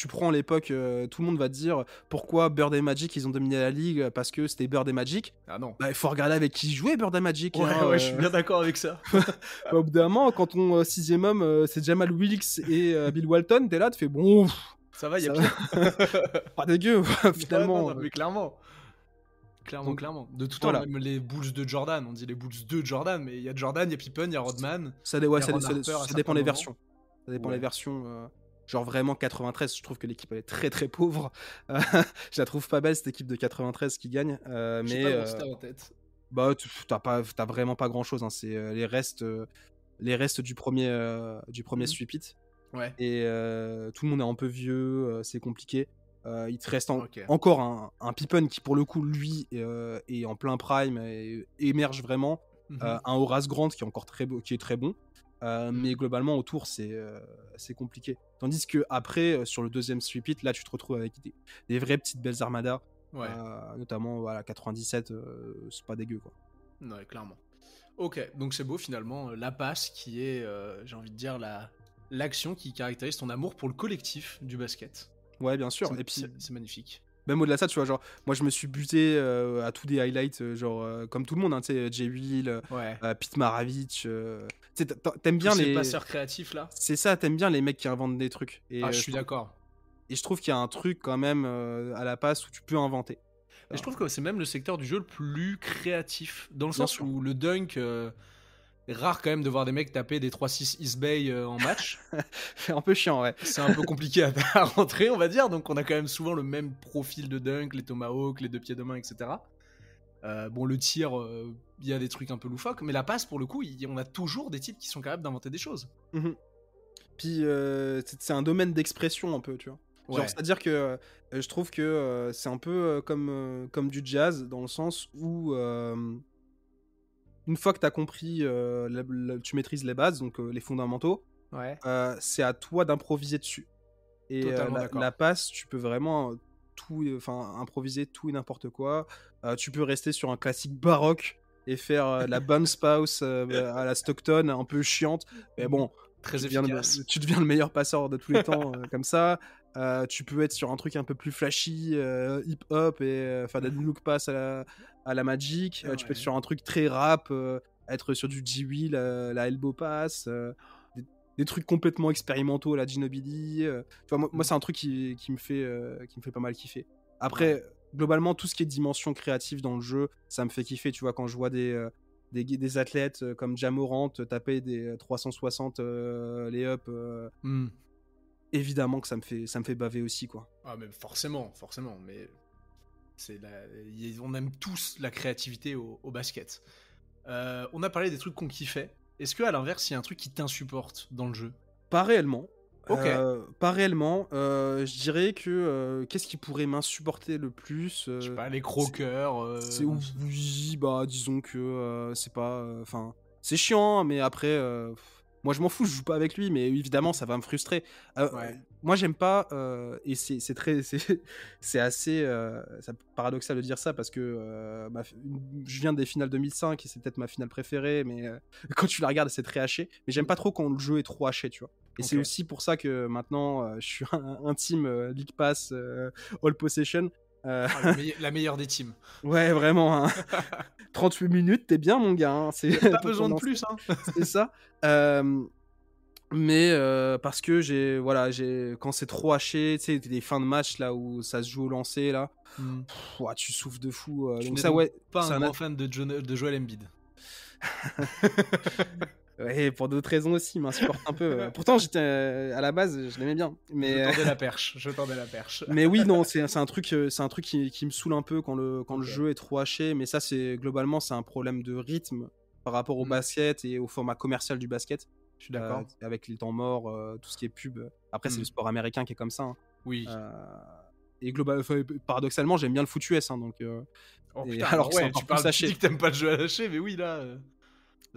prends l'époque, tout le monde va te dire pourquoi Bird et Magic ils ont dominé la ligue, parce que c'était Bird et Magic. Ah non. Bah, il faut regarder avec qui jouait Bird et Magic, Ouais, hein, ouais, je suis bien d'accord avec ça. bah, au bout d'un moment, quand ton sixième homme c'est Jamal Wilkes et Bill Walton, t'es là, tu fais bon, Ça va, il y a ça va, pire. pas dégueu Ouais, non, finalement. non, mais clairement. Clairement, Donc clairement. De tout temps, voilà, même les Bulls de Jordan, on dit les Bulls de Jordan, mais il y a Jordan, il y a Pippen, il y a Rodman, ouais, il y a Ron Harper à ça certains dépend des moments. versions. Ça dépend des Ouais. versions. Genre vraiment 93, je trouve que l'équipe elle est très très pauvre. Euh, je la trouve pas belle cette équipe de 93 qui gagne, Je sais mais pas si t'as en tête. bah, t'as vraiment pas grand chose, hein. C'est les restes du premier Mhm. sweep it. Ouais. Et tout le monde est un peu vieux, c'est compliqué. Il te reste Ok. encore un Pippen qui, pour le coup, lui, est en plein prime et émerge vraiment. Mhm. Un Horace Grant qui est encore qui est très bon. Mhm. Mais globalement, autour, c'est compliqué. Tandis que après, sur le deuxième sweep it, là, tu te retrouves avec des vraies petites belles armadas. Ouais. Notamment, voilà, 97, c'est pas dégueu, quoi. Ouais, clairement. Ok, donc c'est beau finalement, la passe qui est, j'ai envie de dire, l'action qui caractérise ton amour pour le collectif du basket. Ouais, bien sûr. Et puis, C'est magnifique. même au-delà de ça, tu vois, genre, moi je me suis buté à tous des highlights, genre, comme tout le monde, hein, tu sais, Jay Will, Ouais. Pete Maravich. Tu sais, t'aimes Tous bien ces les. passeurs créatifs là. C'est ça, t'aimes bien les mecs qui inventent des trucs. Ah, je suis d'accord. Et je trouve qu'il y a un truc quand même à la passe où tu peux inventer. Mais je trouve que c'est même le secteur du jeu le plus créatif, dans le Bien sens sûr. où le dunk, rare quand même de voir des mecs taper des 3-6 East Bay en match. C'est un peu chiant, ouais. C'est un peu compliqué à rentrer, on va dire, donc on a quand même souvent le même profil de dunk, les tomahawks, les deux pieds de main, etc. Bon, le tir, il y a des trucs un peu loufoques, mais la passe, pour le coup, on a toujours des types qui sont capables d'inventer des choses. Mhm. Puis c'est un domaine d'expression un peu, tu vois. Genre, Ouais. c'est-à-dire que je trouve que c'est un peu comme du jazz, dans le sens où une fois que tu as compris, tu maîtrises les bases, donc les fondamentaux, Ouais. c'est à toi d'improviser dessus. Et Totalement la d'accord. passe, tu peux vraiment improviser tout et n'importe quoi. Tu peux rester sur un classique baroque et faire la bounce pass à la Stockton, un peu chiante. Mais bon, Très efficace. tu deviens le meilleur passeur de tous les temps comme ça. Tu peux être sur un truc un peu plus flashy, hip-hop, et faire des look pass à la Magic. Tu peux être Ouais. sur un truc très rap, être sur du G-Wheel, la elbow pass. Des trucs complètement expérimentaux, la Ginobili. Tu vois, moi c'est un truc qui me fait pas mal kiffer. Ouais. Après, globalement, tout ce qui est dimension créative dans le jeu, ça me fait kiffer. Tu vois, quand je vois des athlètes comme Jamorant taper des 360 lay-up, Hmm. évidemment que ça me fait baver aussi, quoi. Ah, mais forcément, forcément. Mais On aime tous la créativité au basket. On a parlé des trucs qu'on kiffait. Est-ce que à l'inverse, il y a un truc qui t'insupporte dans le jeu? Pas réellement. Ok. Pas réellement. Je dirais que qu'est-ce qui pourrait m'insupporter le plus Je sais pas, les croqueurs. Oui, bah disons que c'est pas. Enfin, c'est chiant, mais après, moi je m'en fous, je joue pas avec lui, mais évidemment ça va me frustrer. Ouais. Moi j'aime pas, et c'est très, c'est assez paradoxal de dire ça parce que je viens des finales 2005 et c'est peut-être ma finale préférée, mais quand tu la regardes c'est très haché. Mais j'aime pas trop quand le jeu est trop haché, tu vois. Et c'est aussi pour ça que maintenant je suis un team League Pass All Possession. La meilleure des teams. Ouais, vraiment. Hein. 38 minutes, t'es bien, mon gars. Hein. C'est pas besoin de plus. Hein. C'est ça. Mais parce que quand c'est trop haché, tu sais, des fins de match là où ça se joue au lancer là, tu souffres de fou. Tu donc n'es ça, ouais. Pas un grand fan de Joel Embiid. Ouais, pour d'autres raisons aussi, il m'insupporte un peu. Pourtant, à la base, je l'aimais bien. Mais... Je tendais la perche. Mais oui, non, c'est un truc qui me saoule un peu quand le jeu est trop haché. Mais ça, globalement, c'est un problème de rythme par rapport au basket et au format commercial du basket. Je suis d'accord. Avec les temps morts, tout ce qui est pub. Après, c'est le sport américain qui est comme ça. Hein. Oui. Et paradoxalement, j'aime bien le foot US. Hein, donc, putain, alors que c'est encore plus haché. Tu dis que t'aimes pas le jeu à lâcher, mais oui, là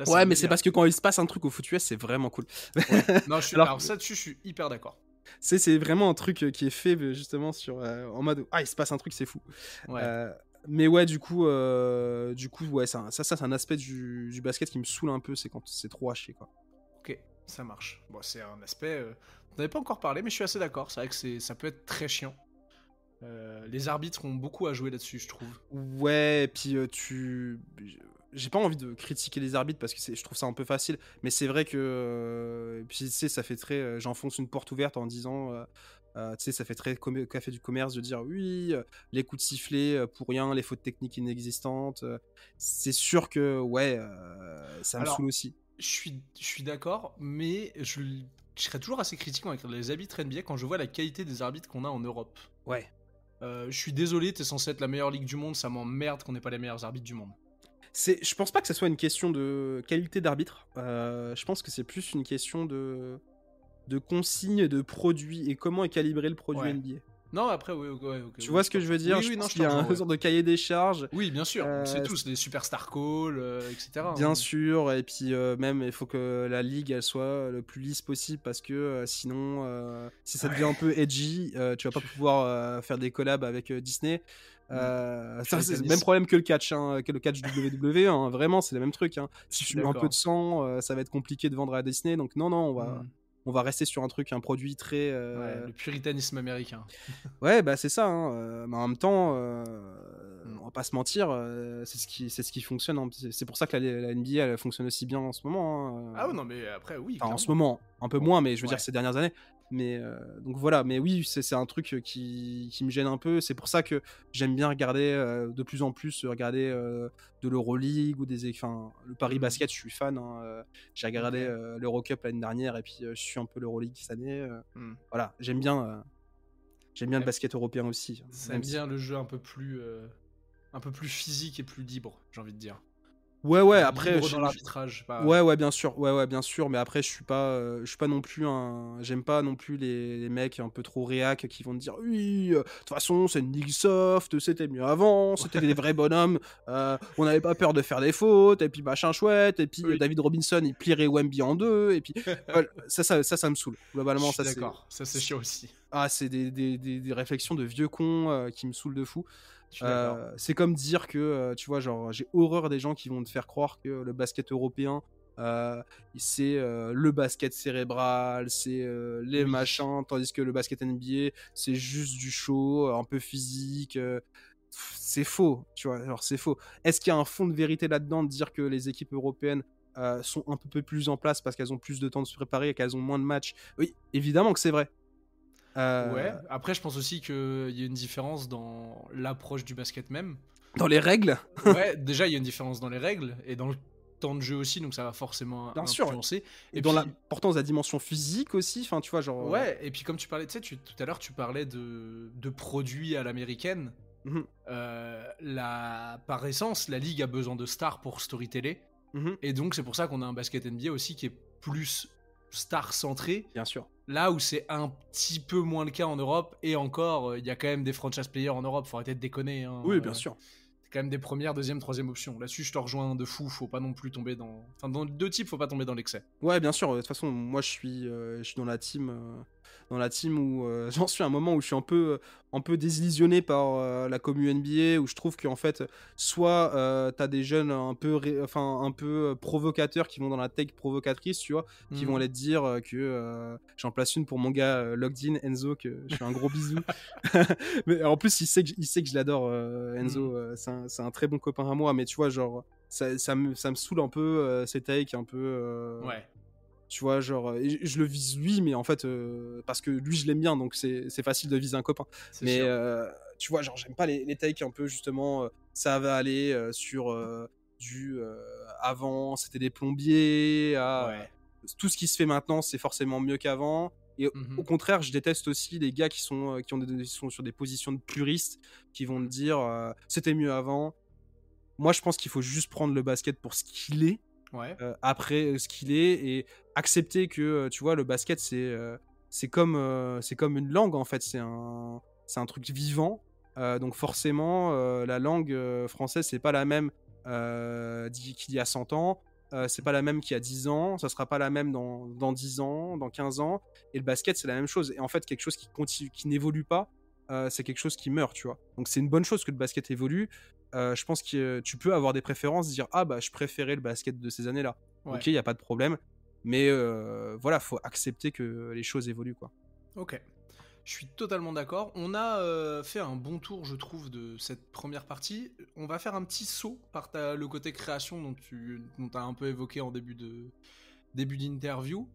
ouais, mais c'est parce que quand il se passe un truc au foot US, c'est vraiment cool. Ouais. Non, alors ça dessus, je suis hyper d'accord. C'est vraiment un truc qui est fait justement en mode il se passe un truc, c'est fou. Ouais. Mais ouais, du coup, ouais, ça c'est un aspect du basket qui me saoule un peu, c'est quand c'est trop haché, quoi. Ok, ça marche. Bon, c'est un aspect. On n'avait pas encore parlé, mais je suis assez d'accord. C'est vrai que ça peut être très chiant. Les arbitres ont beaucoup à jouer là-dessus, je trouve. Ouais, et puis j'ai pas envie de critiquer les arbitres parce que je trouve ça un peu facile, mais c'est vrai que puis tu sais, ça fait très j'enfonce une porte ouverte en disant tu sais, ça fait très café du commerce de dire oui, les coups de sifflet pour rien, les fautes techniques inexistantes. C'est sûr que ouais, ça me saoule aussi. Je suis d'accord, mais je serais toujours assez critique avec les arbitres NBA quand je vois la qualité des arbitres qu'on a en Europe. Ouais. Je suis désolé, t'es censé être la meilleure ligue du monde, ça m'emmerde qu'on n'ait pas les meilleurs arbitres du monde. Je pense pas que ce soit une question de qualité d'arbitre. Je pense que c'est plus une question de consignes, de produits et comment est calibré le produit NBA. Non, après, oui. Tu vois ce que je veux dire? Oui, je pense qu'il y a un genre de cahier des charges. Oui, bien sûr. C'est tous des superstar calls, etc. Bien sûr. Et puis même, il faut que la ligue elle soit le plus lisse possible parce que sinon, si ça devient un peu edgy, tu vas pas pouvoir faire des collabs avec Disney. Ça, c'est le même problème que le catch, que le catch WWE. Hein. Vraiment, c'est le même truc. Hein. Si tu mets un peu de sang, ça va être compliqué de vendre à Disney. Donc non, on va rester sur un produit très... le puritanisme américain. Ouais, bah c'est ça. Hein. Mais en même temps, on va pas se mentir, c'est ce qui fonctionne. Hein. C'est pour ça que la NBA elle fonctionne aussi bien en ce moment. Hein. Ah ouais, non, mais après, oui. Enfin, en ce moment, un peu moins, mais je veux dire ces dernières années. Mais donc voilà, mais oui, c'est un truc qui me gêne un peu. C'est pour ça que j'aime bien regarder de plus en plus de l'Euroleague ou le Paris Basket, je suis fan. Hein. J'ai regardé l'Eurocup l'année dernière et puis je suis un peu l'Euroleague cette année. Voilà, j'aime bien le basket européen aussi. J'aime bien le jeu un peu plus physique et plus libre, j'ai envie de dire. Ouais, après dans l'arbitrage. Ouais, bien sûr. Mais après, je suis pas non plus j'aime pas non plus les mecs un peu trop réac qui vont te dire oui, de toute façon, c'est une ligue soft, c'était mieux avant, c'était des vrais bonhommes, on n'avait pas peur de faire des fautes, et puis machin chouette, et puis David Robinson, il plierait Wemby en deux, et puis ça me saoule. Globalement, je suis d'accord, ça c'est chiant aussi. Ah, c'est des réflexions de vieux cons qui me saoulent de fou. C'est comme dire que tu vois, genre, j'ai horreur des gens qui vont te faire croire que le basket européen c'est le basket cérébral, c'est les machins, tandis que le basket NBA c'est juste du show un peu physique. C'est faux, tu vois, genre c'est faux. Est-ce qu'il y a un fond de vérité là-dedans de dire que les équipes européennes sont un peu plus en place parce qu'elles ont plus de temps de se préparer et qu'elles ont moins de matchs? Oui, évidemment que c'est vrai. Ouais, après je pense aussi qu'il y a une différence dans l'approche du basket même. Dans les règles. Ouais, déjà il y a une différence dans les règles et dans le temps de jeu aussi, donc ça va forcément influencer. Et dans l'importance de la dimension physique aussi, tu vois, genre... Ouais, et puis comme tu parlais, tu sais, tout à l'heure tu parlais de produits à l'américaine. Mmh. Par essence, la ligue a besoin de stars pour storyteller. Mmh. Et donc, c'est pour ça qu'on a un basket NBA aussi qui est plus star-centré. Bien sûr. Là où c'est un petit peu moins le cas en Europe. Et encore, il y a quand même des franchise players en Europe. Faut arrêter de déconner. Hein. Oui, bien sûr. C'est quand même des premières, deuxième, troisième options. Là-dessus, je te rejoins de fou. Faut pas non plus tomber dans... Enfin, dans deux types, faut pas tomber dans l'excès. Ouais, bien sûr. De toute façon, moi, je suis dans la team où j'en suis à un moment où je suis un peu désillusionné par la commu NBA, où je trouve qu'en fait, soit t'as des jeunes un peu provocateurs qui vont dans la tech provocatrice, tu vois, qui vont aller te dire que j'en place une pour mon gars Logged In, Enzo, que je fais un gros bisou. Mais en plus, il sait que je l'adore, Enzo. C'est un très bon copain à moi, mais tu vois, genre. Ça me saoule un peu ces takes un peu Ouais. tu vois genre je le vise lui mais en fait parce que lui je l'aime bien donc c'est facile de viser un copain mais tu vois genre j'aime pas les takes un peu justement ça va aller sur du avant c'était des plombiers à tout ce qui se fait maintenant c'est forcément mieux qu'avant et au contraire je déteste aussi les gars qui sont sont sur des positions de puristes qui vont me dire c'était mieux avant. Moi, je pense qu'il faut juste prendre le basket pour ce qu'il est, après ce qu'il est, et accepter que, tu vois, le basket, c'est comme une langue, en fait. C'est un truc vivant. Donc forcément, la langue française, c'est pas la même qu'il y a 100 ans. C'est pas la même qu'il y a 10 ans. Ça sera pas la même dans 10 ans, dans 15 ans. Et le basket, c'est la même chose. Et en fait, quelque chose qui continue, qui n'évolue pas, c'est quelque chose qui meurt, tu vois. Donc c'est une bonne chose que le basket évolue. Je pense que tu peux avoir des préférences, dire ah bah je préférais le basket de ces années-là. Ok, il y a pas de problème, mais voilà, faut accepter que les choses évoluent quoi. Ok, je suis totalement d'accord. On a fait un bon tour, je trouve, de cette première partie. On va faire un petit saut par le côté création dont tu as un peu évoqué en début d'interview.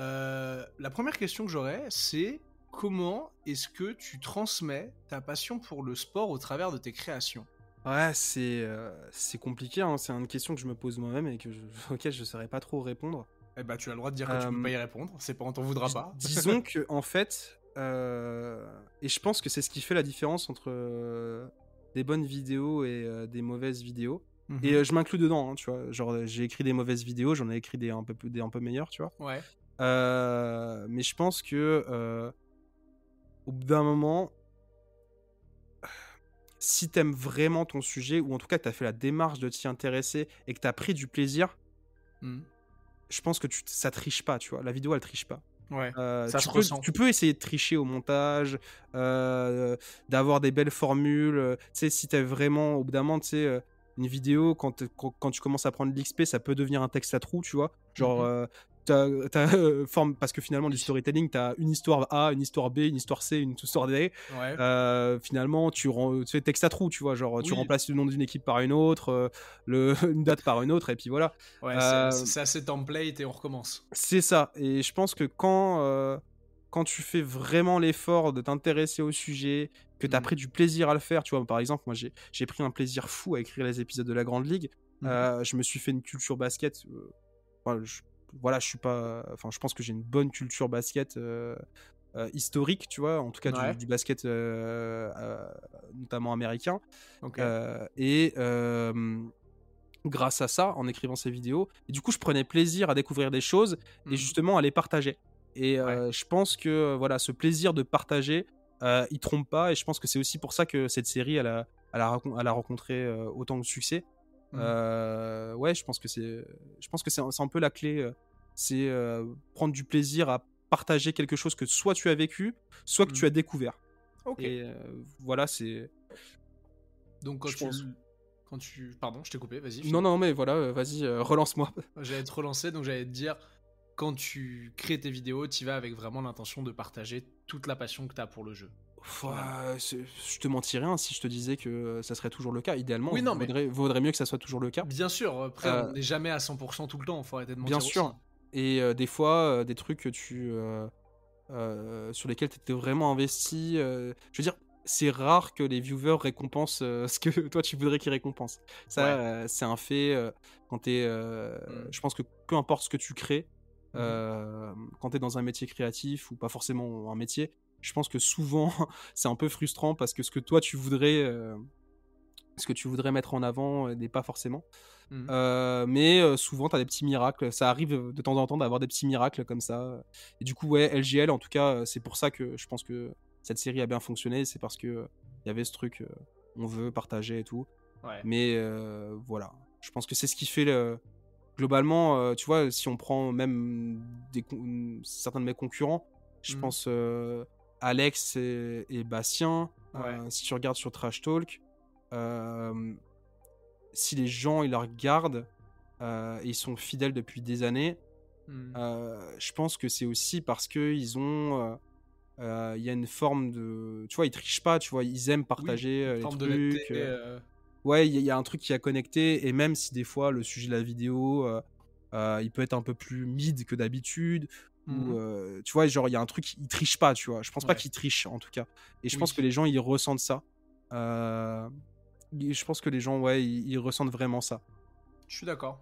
La première question que j'aurais, c'est comment est-ce que tu transmets ta passion pour le sport au travers de tes créations? Ouais, c'est compliqué, hein. C'est une question que je me pose moi-même et auquel je ne saurais pas trop répondre. Eh bah, tu as le droit de dire que tu peux pas y répondre, c'est pas, on t'en voudra pas. Disons que, en fait, et je pense que c'est ce qui fait la différence entre des bonnes vidéos et des mauvaises vidéos. Et je m'inclus dedans, hein, tu vois. Genre, j'ai écrit des mauvaises vidéos, j'en ai écrit des un peu meilleures, tu vois. Ouais. Mais je pense que au bout d'un moment, si t'aimes vraiment ton sujet, ou en tout cas que t'as fait la démarche de t'y intéresser et que t'as pris du plaisir, je pense que ça triche pas, tu vois. La vidéo, elle triche pas. Ouais, ça se ressent. Tu peux essayer de tricher au montage, d'avoir des belles formules. Tu sais, si t'es vraiment, au bout d'un moment, tu sais, une vidéo, quand tu commences à prendre de l'XP, ça peut devenir un texte à trous, tu vois. Genre, parce que finalement, du storytelling, t'as une histoire A, une histoire B, une histoire C, une histoire D. Finalement, tu fais texte à trous, tu vois. Genre, tu remplaces le nom d'une équipe par une autre, une date par une autre, et puis voilà. Ouais, c'est assez template et on recommence. C'est ça. Et je pense que quand tu fais vraiment l'effort de t'intéresser au sujet, que tu as pris du plaisir à le faire, tu vois, par exemple, moi j'ai pris un plaisir fou à écrire les épisodes de la Grande Ligue. Je me suis fait une culture basket. Voilà, je suis pas. Enfin, je pense que j'ai une bonne culture basket historique, tu vois, en tout cas du basket notamment américain. Et grâce à ça, en écrivant ces vidéos, et du coup, je prenais plaisir à découvrir des choses et justement à les partager. Et je pense que voilà, ce plaisir de partager, il trompe pas, et je pense que c'est aussi pour ça que cette série, elle a rencontré autant de succès. Ouais, je pense que c'est un peu la clé. C'est prendre du plaisir à partager quelque chose que soit tu as vécu, soit que tu as découvert. Et voilà, c'est. Donc quand tu... Pardon, je t'ai coupé, vas-y. Non, mais voilà, vas-y, relance-moi. J'allais te relancer, donc j'allais te dire, quand tu crées tes vidéos, tu vas avec vraiment l'intention de partager toute la passion que tu as pour le jeu. Je te mentirais hein, si je te disais que ça serait toujours le cas. Idéalement, vaudrait mieux que ça soit toujours le cas. Bien sûr, après, on n'est jamais à 100% tout le temps, faut arrêter de mentir. Bien sûr. Aussi. Et des fois, des trucs que sur lesquels tu étais vraiment investi. Je veux dire, c'est rare que les viewers récompensent ce que toi tu voudrais qu'ils récompensent. Ça, c'est un fait. Quand t'es, je pense que peu importe ce que tu crées, quand t'es dans un métier créatif ou pas forcément un métier, je pense que souvent, c'est un peu frustrant parce que ce que toi, ce que tu voudrais mettre en avant n'est pas forcément. Mmh. Mais souvent, tu as des petits miracles. Ça arrive de temps en temps d'avoir des petits miracles comme ça. Et du coup, ouais, LGL, en tout cas, c'est pour ça que je pense que cette série a bien fonctionné. C'est parce que il y avait ce truc, on veut partager et tout. Ouais. Mais voilà, je pense que c'est ce qui fait globalement, tu vois, si on prend même certains de mes concurrents, je Mmh. pense Alex et Bastien, Ouais. si tu regardes sur Trash Talk, si les gens ils la regardent et ils sont fidèles depuis des années, Mmh. je pense que c'est aussi parce que ils ont, il y a une forme de, tu vois, ils trichent pas, tu vois, ils aiment Oui, partager une les forme d'honnêteté, trucs. Ouais, il y a un truc qui a connecté, et même si des fois le sujet de la vidéo, il peut être un peu plus mid que d'habitude, ou mmh. tu vois, genre il y a un truc, ils trichent pas, tu vois. Je pense pas Ouais. qu'ils trichent en tout cas, et je pense que Oui, les gens ils ressentent ça. Je pense que les gens, ouais, ils ressentent vraiment ça. je suis d'accord.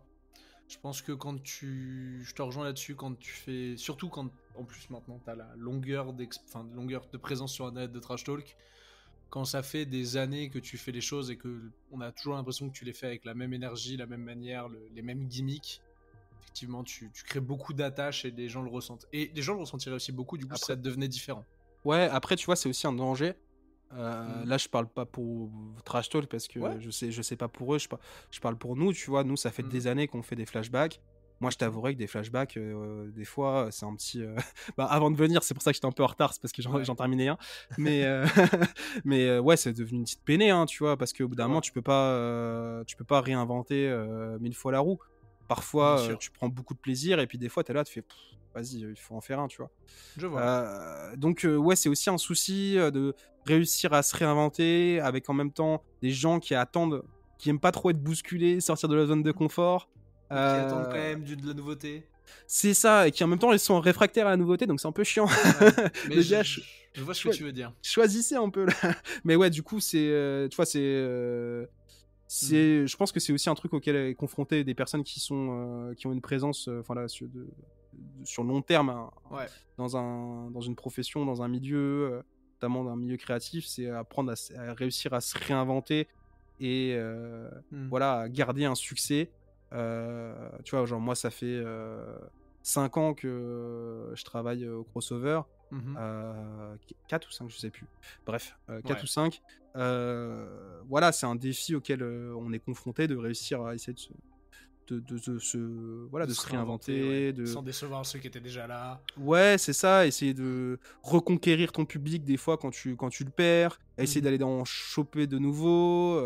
Je pense que je te rejoins là-dessus quand tu fais, surtout quand, en plus maintenant, t'as la longueur de présence sur Internet de Trash Talk, quand ça fait des années que tu fais les choses et que on a toujours l'impression que tu les fais avec la même énergie, la même manière, les mêmes gimmicks, effectivement, tu crées beaucoup d'attaches et les gens le ressentent. Et les gens le ressentiraient aussi beaucoup, du coup, si Après, ça devenait différent. ouais, après, tu vois, c'est aussi un danger. Mhm. Là, je parle pas pour Trash Talk parce Ouais. que je sais pas pour eux, je parle pour nous, tu vois. Nous, ça fait Mhm. des années qu'on fait des flashbacks. Moi, je Ok. t'avouerai que des flashbacks, des fois, c'est un petit. Bah, avant de venir, c'est pour ça que j'étais un peu en retard, c'est parce que Ouais. j'en terminais un. Mais, mais ouais, c'est devenu une petite peinée, hein, tu vois, parce qu'au bout Je d'un moment, vois. tu peux pas réinventer 1000 fois la roue. Bien Parfois, sûr. tu prends beaucoup de plaisir, et puis des fois, t'es là, tu fais, pff, vas-y, il faut en faire un, tu vois. Je vois. Donc ouais, c'est aussi un souci de réussir à se réinventer avec en même temps des gens qui attendent, qui aiment pas trop être bousculés, sortir de la zone de confort. Et qui attendent quand Euh, même de la nouveauté. c'est ça, et qui en même temps ils sont réfractaires à la nouveauté, donc c'est un peu chiant. Ouais. Mais Les gars, je vois ce que choi- tu veux dire. choisissez un peu là. Mais ouais, du coup, c'est, tu vois, Mhm. je pense que c'est aussi un truc auquel est confronté des personnes qui ont une présence, enfin là, sur le long terme, hein, Ouais. dans une profession, dans un milieu, notamment dans un milieu créatif, c'est apprendre à réussir à se réinventer, et Mhm. voilà, à garder un succès. Tu vois, genre moi, ça fait 5 ans que je travaille au crossover. Mhm. 4 ou 5, je sais plus. Bref, 4 Ouais. ou 5. Voilà, c'est un défi auquel on est confronté, de réussir à essayer voilà, De de se se réinventer, ouais. réinventer, Sans décevoir ceux qui étaient déjà là. ouais, c'est ça, essayer de reconquérir ton public des fois quand tu le perds, essayer Mhm. d'aller en choper de nouveau,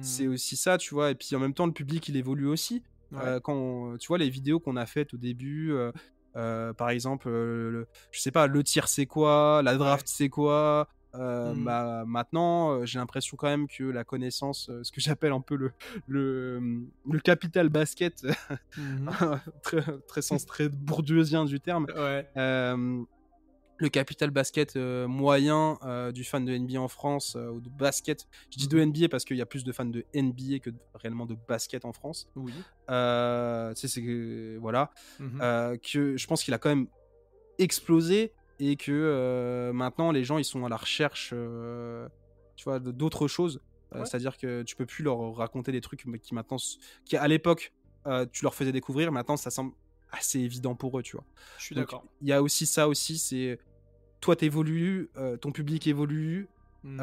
c'est Mhm. aussi ça, tu vois. Et puis en même temps, le public, il évolue aussi. Ouais. Quand tu vois les vidéos qu'on a faites au début, par exemple, je sais pas, le tir c'est quoi, la Ouais. draft c'est quoi, Mhm. bah, maintenant, j'ai l'impression quand même que la connaissance, ce que j'appelle un peu le capital basket, Mhm. très, très sens très bourdieusien du terme. Ouais. Euh, le capital basket moyen du fan de NBA en France, ou de basket. Je dis de Mhm. NBA parce qu'il y a plus de fans de NBA que réellement de basket en France. Oui. Tu sais, voilà. Mhm. Que je pense qu'il a quand même explosé, et que maintenant les gens ils sont à la recherche, tu vois, d'autres choses. Ouais. C'est-à-dire que tu peux plus leur raconter des trucs qui maintenant, qui à l'époque tu leur faisais découvrir, maintenant ça semble assez évident pour eux, tu vois. Je suis Donc d'accord. il y a aussi ça aussi, c'est toi t'évolues, ton public évolue, Mhm.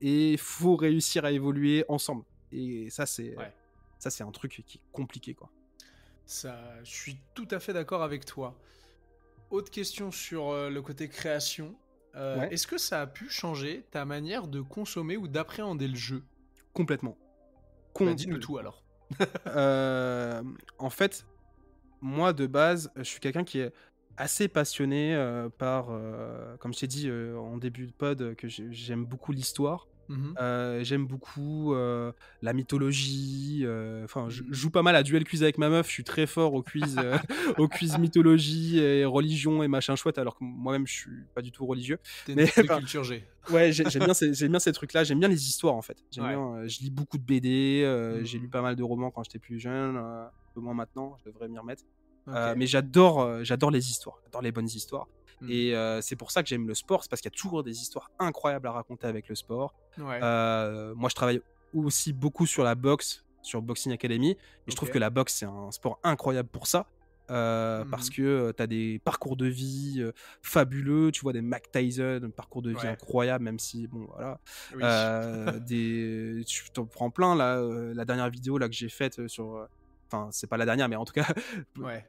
et faut réussir à évoluer ensemble. Et Ouais. ça c'est un truc qui est compliqué, quoi. Ça, je suis tout à fait d'accord avec toi. Autre question sur le côté création. Ouais, Est-ce que ça a pu changer ta manière de consommer ou d'appréhender le jeu? complètement. Bah dis-nous tout Complètement. alors. En fait, moi de base, je suis quelqu'un qui est assez passionné par, comme je t'ai dit en début de pod, que j'aime beaucoup l'histoire. Mhm. J'aime beaucoup la mythologie. Enfin, je Mhm. joue pas mal à Duel Quiz avec ma meuf. Je suis très fort au quiz, au quiz mythologie et religion et machin chouette, alors que moi-même je suis pas du tout religieux. T'es une Mais tête de enfin, culture G. ouais, j'aime bien ces trucs-là. J'aime bien les histoires en fait. J'aime Ouais. bien. Je lis beaucoup de BD. J'ai lu Mhm. pas mal de romans quand j'étais plus jeune. Un peu moins maintenant. Je devrais m'y remettre. Ok. Mais j'adore les histoires. J'adore les bonnes histoires. Et c'est pour ça que j'aime le sport, c'est parce qu'il y a toujours des histoires incroyables à raconter avec le sport. Ouais. Moi, je travaille aussi beaucoup sur la boxe, sur Boxing Academy, et je trouve que la boxe, c'est un sport incroyable pour ça. Parce que tu as des parcours de vie fabuleux, tu vois, des Mike Tyson, un parcours de vie incroyable, même si, bon, voilà. Tu t'en prends plein, là, la dernière vidéo là, que j'ai faite sur... Enfin, c'est pas la dernière, mais en tout cas,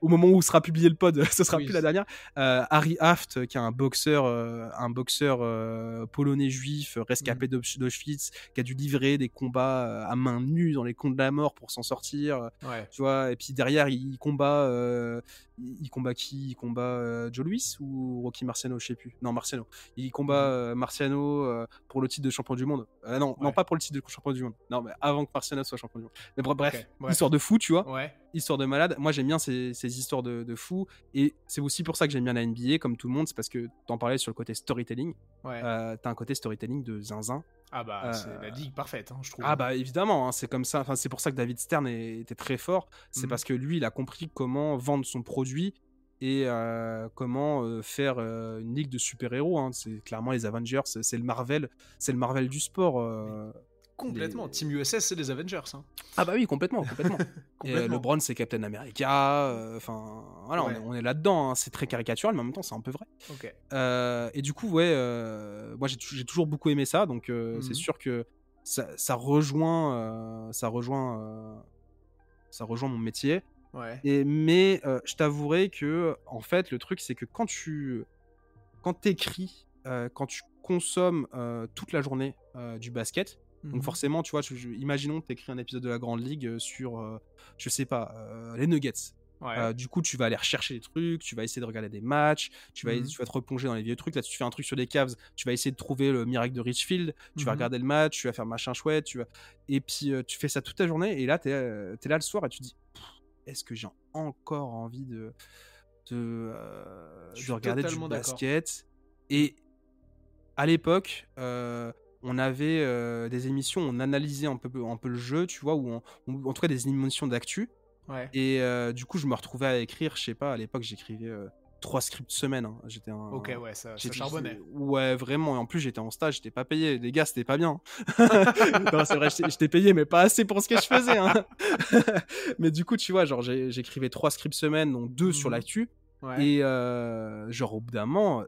au moment où sera publié le pod, ce sera plus la dernière. Harry Haft, qui est un boxeur polonais juif, rescapé d'Auschwitz, qui a dû livrer des combats à main nue dans les camps de la mort pour s'en sortir. Tu vois, et puis derrière, il combat qui? Il combat Joe Louis ou Rocky Marciano, je sais plus. Non, Marciano. Il combat Marciano pour le titre de champion du monde. Non, pas pour le titre de champion du monde. Non, mais avant que Marciano soit champion du monde. Mais bref, histoire de fou, tu vois. Histoire de malade. Moi, j'aime bien ces histoires de fou. Et c'est aussi pour ça que j'aime bien la NBA, comme tout le monde. C'est parce que t'en parlais sur le côté storytelling. T'as un côté storytelling de zinzin. Ah bah, c'est la ligue parfaite, hein, je trouve. Ah bah, évidemment, hein, c'est comme ça. Enfin, c'est pour ça que David Stern était très fort. C'est parce que lui, il a compris comment vendre son produit et comment faire une ligue de super-héros. Hein. C'est clairement les Avengers, c'est le Marvel du sport. Complètement. Team USS, c'est les Avengers. Hein. Ah bah oui, complètement. Et LeBron, c'est Captain America. Enfin, voilà, on est là-dedans. Hein. C'est très caricatural, mais en même temps, c'est un peu vrai. Et du coup, moi, j'ai toujours beaucoup aimé ça. Donc, c'est sûr que ça rejoint mon métier. Mais je t'avouerai que, en fait, le truc, c'est que quand t'écris, quand tu consommes toute la journée du basket. Donc forcément, tu vois, imaginons que tu écris un épisode de la Grande Ligue sur, je sais pas, les Nuggets. Du coup, tu vas aller rechercher des trucs, tu vas essayer de regarder des matchs, tu vas te replonger dans les vieux trucs. Là, tu fais un truc sur les Cavs, tu vas essayer de trouver le miracle de Richfield, tu vas regarder le match, tu vas faire machin chouette, et puis tu fais ça toute la journée, et là, t'es là le soir et tu te dis, est-ce que j'ai encore envie de regarder du basket? Et à l'époque, on avait des émissions, on analysait un peu le jeu, tu vois, ou en tout cas des émissions d'actu. Et du coup, je me retrouvais à écrire, je sais pas, à l'époque, j'écrivais 3 scripts semaine. Hein. Ça charbonnait. Ouais, vraiment. Et en plus, j'étais en stage, j'étais pas payé. Les gars, c'était pas bien. Non, c'est vrai, j'étais payé, mais pas assez pour ce que je faisais. Hein. Mais du coup, tu vois, genre, j'écrivais 3 scripts semaine, donc 2 sur l'actu. Et genre, au bout d'un moment,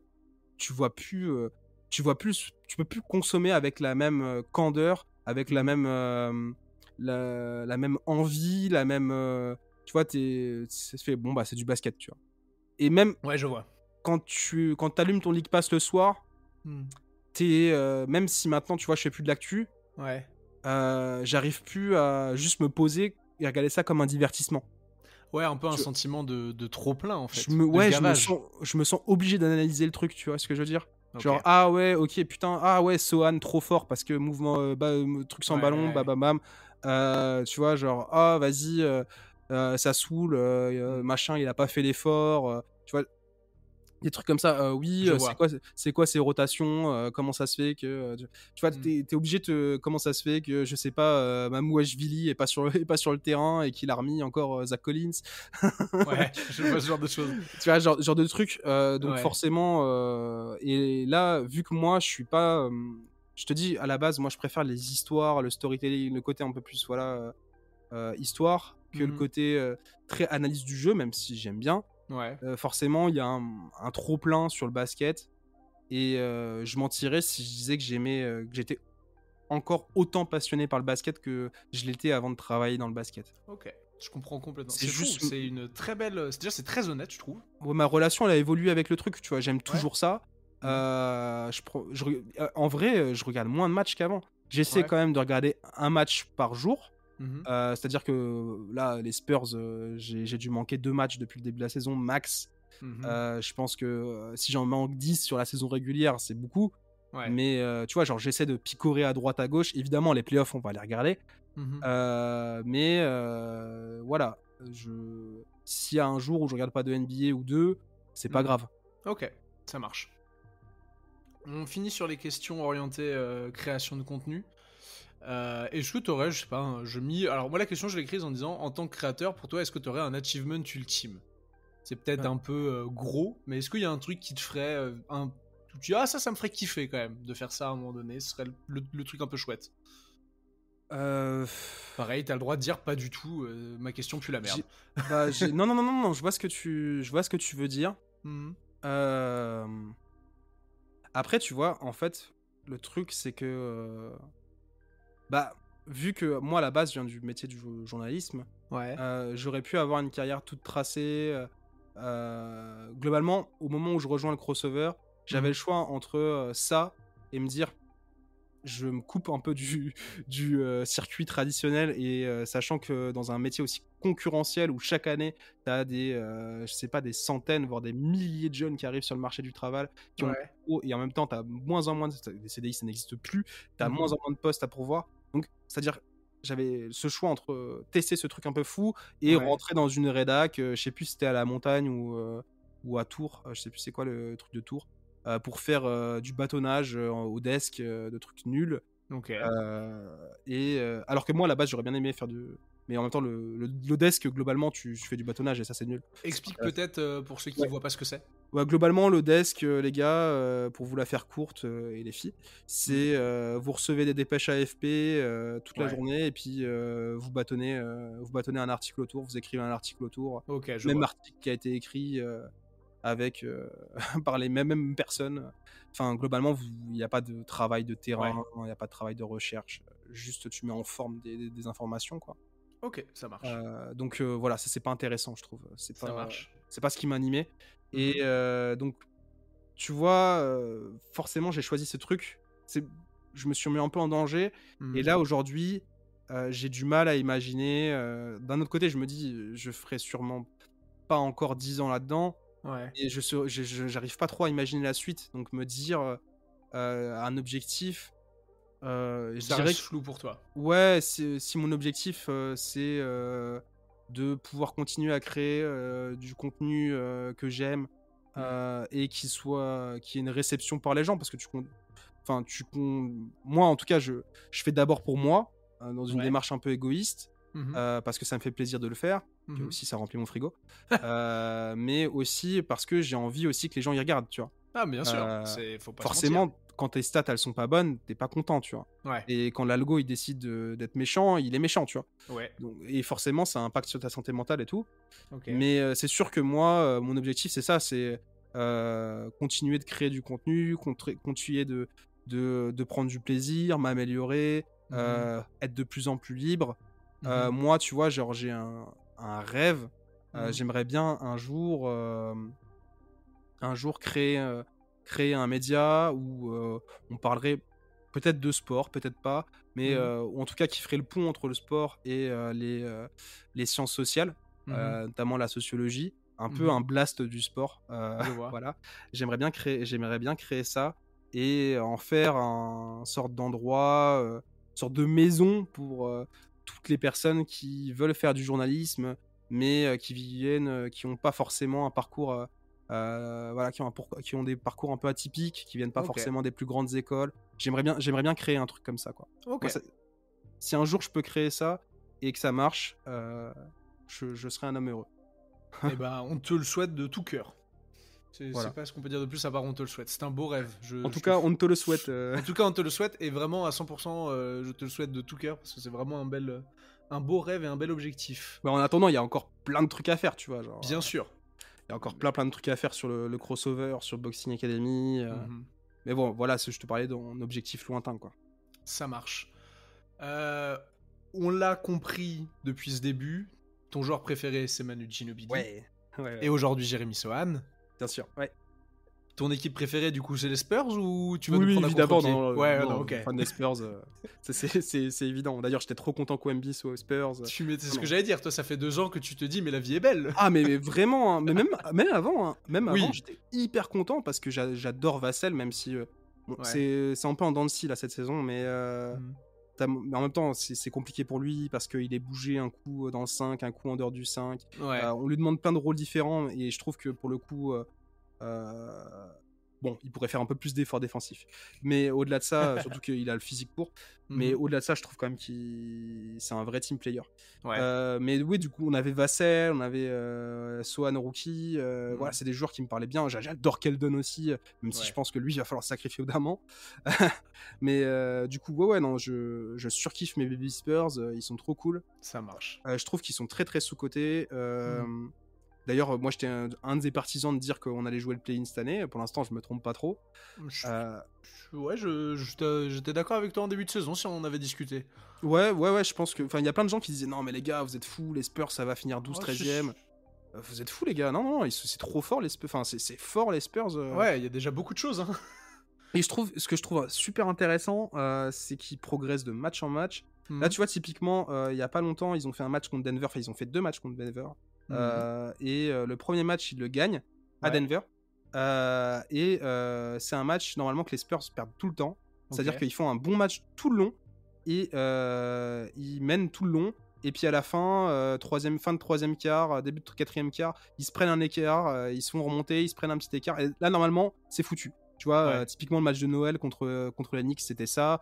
tu peux plus consommer avec la même candeur, avec la même envie, la même tu vois, c'est fait, bon bah c'est du basket, tu vois. Et même je vois. Quand t'allumes ton League Pass le soir, même si maintenant, tu vois, je fais plus de l'actu, j'arrive plus à juste me poser et regarder ça comme un divertissement. Un peu un sentiment de trop plein, en fait. Je me sens obligé d'analyser le truc, tu vois ce que je veux dire. Genre, ah ouais, ok, putain, ah ouais, Sohan trop fort parce que mouvement, truc sans ballon, bam. Tu vois, genre, ah vas-y, ça saoule, machin, il a pas fait l'effort, tu vois. Des trucs comme ça, c'est quoi ces rotations, comment ça se fait que tu vois, t'es obligé comment ça se fait que je sais pas, Mamouashvili est pas sur le terrain et qu'il a remis encore Zach Collins. Je vois ce genre de choses. Tu vois, genre de trucs, donc forcément, et là, vu que moi je suis pas, je te dis à la base, moi je préfère les histoires, le storytelling, le côté un peu plus histoire que le côté très analyse du jeu, même si j'aime bien. Forcément, il y a un trop plein sur le basket, et je mentirais si je disais que que j'étais encore autant passionné par le basket que je l'étais avant de travailler dans le basket. Ok, je comprends complètement. C'est une très belle. C'est très honnête, je trouve. Ouais, ma relation, elle a évolué avec le truc, tu vois. J'aime toujours ça. En vrai, je regarde moins de matchs qu'avant. J'essaie quand même de regarder un match par jour. C'est-à-dire que là, les Spurs, j'ai dû manquer 2 matchs depuis le début de la saison, max. Je pense que si j'en manque 10 sur la saison régulière, c'est beaucoup. Mais tu vois, genre, j'essaie de picorer à droite, à gauche. Évidemment, les playoffs, on va les regarder. Mais voilà, s'il y a un jour où je regarde pas de NBA ou 2, c'est pas grave. Ok, ça marche. On finit sur les questions orientées création de contenu. Est-ce que t'aurais, je sais pas, alors moi la question je l'ai écrite en disant, en tant que créateur, pour toi, est-ce que t'aurais un achievement ultime? C'est peut-être un peu gros, mais est-ce qu'il y a un truc qui te ferait tu dis, ah, ça me ferait kiffer quand même de faire ça à un moment donné, ce serait le truc un peu chouette. Pareil, t'as le droit de dire pas du tout, ma question pue la merde. Non, je vois ce que tu veux dire. Après, tu vois, en fait, le truc, c'est que... vu que moi, à la base, je viens du métier du journalisme, Ouais. j'aurais pu avoir une carrière toute tracée. Globalement, au moment où je rejoins le crossover, j'avais le choix entre ça et me dire... Je me coupe un peu du circuit traditionnel et sachant que dans un métier aussi concurrentiel où chaque année tu as je sais pas, des centaines voire des milliers de jeunes qui arrivent sur le marché du travail qui ont et en même temps tu as moins en moins des CDI, ça n'existe plus, tu as moins en moins de postes à pourvoir. Donc c'est-à-dire j'avais ce choix entre tester ce truc un peu fou et rentrer dans une rédac, je sais plus si c'était à la montagne ou à Tours, je sais plus c'est quoi le truc de Tours. Pour faire du bâtonnage au desk, de trucs nuls. Ok. Alors que moi, à la base, j'aurais bien aimé faire mais en même temps, le desk, globalement, tu fais du bâtonnage et ça, c'est nul. Explique peut-être pour ceux qui voient pas ce que c'est. Ouais, globalement, le desk, les gars, pour vous la faire courte, et les filles, c'est vous recevez des dépêches AFP toute la journée et puis vous bâtonnez un article autour, vous écrivez un article autour. Ok, Même article qui a été écrit avec par les mêmes personnes. Enfin, globalement, il n'y a pas de travail de terrain, il n'y a pas de travail de recherche. Juste, tu mets en forme des informations, quoi. Ok, ça marche. Donc voilà, ça c'est pas intéressant, je trouve. Ça marche. C'est pas ce qui m'animait. Et donc, tu vois, forcément, j'ai choisi ce truc. Je me suis mis un peu en danger. Et là, aujourd'hui, j'ai du mal à imaginer. D'un autre côté, je me dis, je ferai sûrement pas encore 10 ans là-dedans. Et j'arrive pas trop à imaginer la suite. Donc me dire un objectif, ça reste flou pour toi. Ouais, si mon objectif c'est de pouvoir continuer à créer du contenu que j'aime et qui ait une réception par les gens, parce que moi en tout cas je fais d'abord pour moi dans une démarche un peu égoïste. Parce que ça me fait plaisir de le faire, puis aussi ça remplit mon frigo, mais aussi parce que j'ai envie aussi que les gens y regardent, tu vois. Ah, bien sûr, faut pas forcément, se mentir. quand tes stats elles sont pas bonnes, t'es pas content, tu vois. Et quand l'algo il décide d'être méchant, il est méchant, tu vois. Donc, et forcément ça impacte sur ta santé mentale et tout. Mais c'est sûr que moi, mon objectif c'est ça, c'est continuer de créer du contenu, continuer de prendre du plaisir, m'améliorer, être de plus en plus libre. Moi, tu vois, genre j'ai un rêve. J'aimerais bien un jour créer un média où on parlerait peut-être de sport, peut-être pas, mais ou en tout cas qui ferait le pont entre le sport et les sciences sociales, notamment la sociologie, un peu un Blast du sport. Voilà. J'aimerais bien créer ça et en faire un sorte d'endroit, sorte de maison pour toutes les personnes qui veulent faire du journalisme, mais qui n'ont pas forcément un parcours, qui ont des parcours un peu atypiques, qui viennent pas forcément des plus grandes écoles. J'aimerais bien créer un truc comme ça, quoi. Moi, si un jour je peux créer ça et que ça marche, je serai un homme heureux. Et ben, on te le souhaite de tout cœur. C'est pas ce qu'on peut dire de plus, à part on te le souhaite. C'est un beau rêve. En tout cas, on te le souhaite. En tout cas, on te le souhaite, et vraiment à 100%, je te le souhaite de tout cœur, parce que c'est vraiment un beau rêve et un bel objectif. En attendant, il y a encore plein de trucs à faire, tu vois. Genre, bien sûr. Il y a encore plein de trucs à faire sur le crossover, sur Boxing Academy. Mais bon, voilà, je te parlais d'un objectif lointain, quoi. Ça marche. On l'a compris depuis ce début. Ton joueur préféré, c'est Manu Ginobili. Ouais. Et aujourd'hui, Jérémy Sohan. Bien sûr, ouais. Ton équipe préférée, du coup, c'est les Spurs, ou tu vas nous prendre à contre-pied? non, fan des Spurs, c'est évident. D'ailleurs, j'étais trop content qu'Wemby soit aux Spurs. C'est ce que j'allais dire. Toi, ça fait 2 ans que tu te dis, mais la vie est belle. Ah, mais vraiment, hein. Mais même avant, j'étais hyper content parce que j'adore Vassell, même si c'est un peu en dents de scie là cette saison, mais mais en même temps, c'est compliqué pour lui parce qu'il est bougé un coup dans le 5, un coup en dehors du 5. On lui demande plein de rôles différents et je trouve que pour le coup, bon, il pourrait faire un peu plus d'efforts défensifs. Mais au-delà de ça, surtout qu'il a le physique pour. Mais au-delà de ça, je trouve quand même c'est un vrai team player. Ouais. Mais oui, du coup, on avait Vassell, on avait Sohan Rookie. Voilà, c'est des joueurs qui me parlaient bien. J'adore Keldon aussi, même si je pense que lui, il va falloir sacrifier au d'amant. Mais du coup, ouais, non, je surkiffe mes Baby Spurs. Ils sont trop cool. Ça marche. Je trouve qu'ils sont très très sous-cotés. D'ailleurs, moi, j'étais un des partisans de dire qu'on allait jouer le play-in cette année. Pour l'instant, je me trompe pas trop. Ouais, j'étais d'accord avec toi en début de saison si on en avait discuté. Ouais, je pense que... Enfin, il y a plein de gens qui disaient « Non, mais les gars, vous êtes fous, les Spurs, ça va finir 12-13ème. Vous êtes fous, les gars. Non, c'est trop fort, les Spurs. Enfin, c'est fort, les Spurs. Ouais, il y a déjà beaucoup de choses. Hein. Et ce que je trouve super intéressant, c'est qu'ils progressent de match en match. Là, tu vois, typiquement, il y a pas longtemps, ils ont fait un match contre Denver. Enfin, ils ont fait 2 matchs contre Denver. Et le premier match, ils le gagnent à Denver. C'est un match, normalement, que les Spurs perdent tout le temps. C'est-à-dire qu'ils font un bon match tout le long. Et ils mènent tout le long. Et puis à la fin de troisième quart, début de quatrième quart, ils se prennent un écart, ils se font remonter, ils se prennent un petit écart. Et là, normalement, c'est foutu. Tu vois, typiquement le match de Noël contre les Knicks, c'était ça.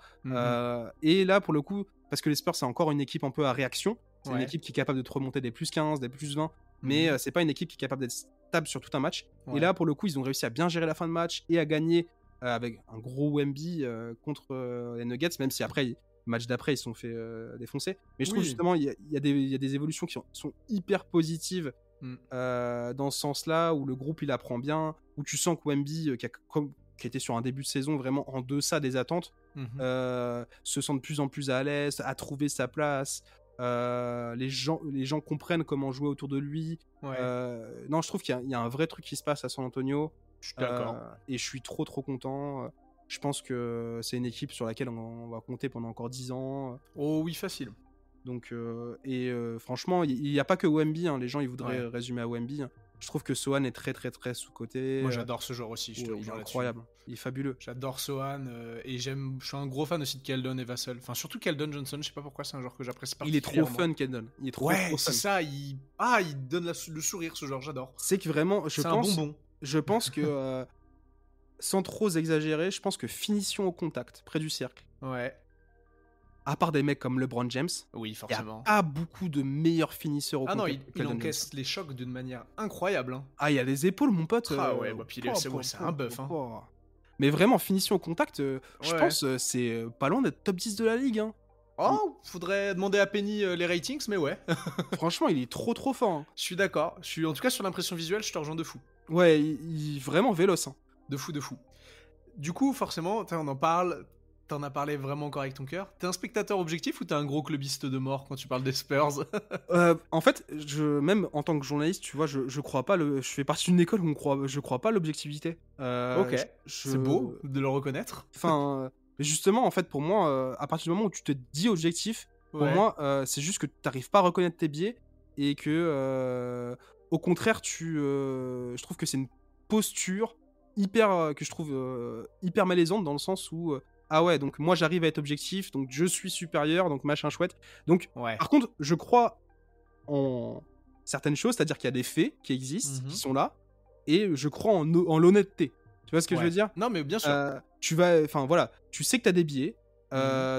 Et là, pour le coup, parce que les Spurs, c'est encore une équipe un peu à réaction. C'est une équipe qui est capable de te remonter des plus 15, des plus 20. Mais c'est pas une équipe qui est capable d'être stable sur tout un match. Et là, pour le coup, ils ont réussi à bien gérer la fin de match et à gagner avec un gros Wemby contre les Nuggets, même si après, le match d'après, ils se sont fait défoncer. Mais je trouve justement, il y a des évolutions qui sont hyper positives dans ce sens-là, où le groupe, il apprend bien, où tu sens que Wemby, qui était sur un début de saison vraiment en deçà des attentes, se sent de plus en plus à l'aise, à trouver sa place. Les gens comprennent comment jouer autour de lui. Non, je trouve qu'il y a un vrai truc qui se passe à San Antonio. Je suis d'accord. Et je suis trop content. Je pense que c'est une équipe sur laquelle on va compter pendant encore 10 ans. Oh oui, facile. Donc, franchement, il n'y a pas que Wemby. Hein. Les gens, ils voudraient résumer à Wemby. Hein. Je trouve que Sohan est très sous-coté. Moi, j'adore ce joueur aussi. Il est incroyable. Il est fabuleux. J'adore Sohan et je suis un gros fan aussi de Keldon et Vassell. Enfin, surtout Keldon Johnson. Je sais pas pourquoi, c'est un joueur que j'apprécie particulièrement. Il est trop fun, Keldon. Il est trop fun. C'est ça. Il donne le sourire, ce genre. J'adore. C'est que vraiment, c'est un bonbon. Je pense que, sans trop exagérer, je pense que finition au contact, près du cercle. À part des mecs comme LeBron James, oui, forcément. Il n'y a pas beaucoup de meilleurs finisseurs au contact. Ah non, il encaisse les chocs d'une manière incroyable. Hein. Ah, il y a les épaules, mon pote. Ah ouais, puis c'est un buff. Hein. Mais vraiment, finition au contact, je pense c'est pas loin d'être top 10 de la ligue. Hein. Oh, faudrait demander à Penny les ratings, mais ouais. Franchement, il est trop fort. Hein. Je suis d'accord. En tout cas, sur l'impression visuelle, je te rejoins de fou. Ouais, il vraiment véloce. Hein. De fou. Du coup, forcément, on en parle... T'en as parlé vraiment encore avec ton cœur. T'es un spectateur objectif ou t'es un gros clubiste de mort quand tu parles des Spurs? En fait, même en tant que journaliste, tu vois, je crois pas je fais partie d'une école où je crois pas l'objectivité. Ok, c'est beau de le reconnaître. Enfin, justement, en fait, pour moi, à partir du moment où tu te dis objectif, pour moi, c'est juste que t'arrives pas à reconnaître tes biais et que, au contraire, je trouve que c'est une posture que je trouve hyper malaisante dans le sens où ah ouais, donc moi j'arrive à être objectif, donc je suis supérieur, donc machin chouette. Donc, par contre, je crois en certaines choses, c'est-à-dire qu'il y a des faits qui existent, qui sont là, et je crois en l'honnêteté. Tu vois ce que je veux dire? Non, mais bien sûr. Tu sais que t'as des biais,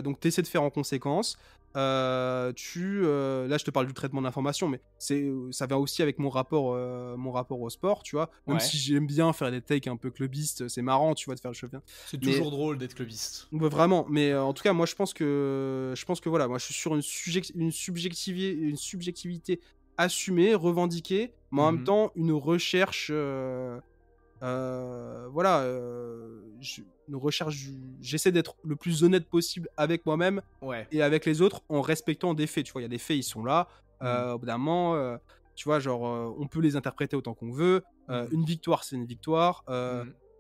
donc t'essaies de faire en conséquence. Là, je te parle du traitement d'information, mais ça vient aussi avec mon rapport au sport, tu vois. Même si j'aime bien faire des takes un peu clubistes, c'est marrant, tu vois, de faire le cheveu. C'est toujours drôle d'être clubiste. Vraiment, mais en tout cas, moi, je pense que voilà, moi, je suis sur une subjectivité assumée, revendiquée, mais en même temps, une recherche. Une recherche, j'essaie d'être le plus honnête possible avec moi-même et avec les autres en respectant des faits, tu vois, il y a des faits, ils sont là, au bout d'un moment, tu vois, genre, on peut les interpréter autant qu'on veut, une victoire, c'est une victoire,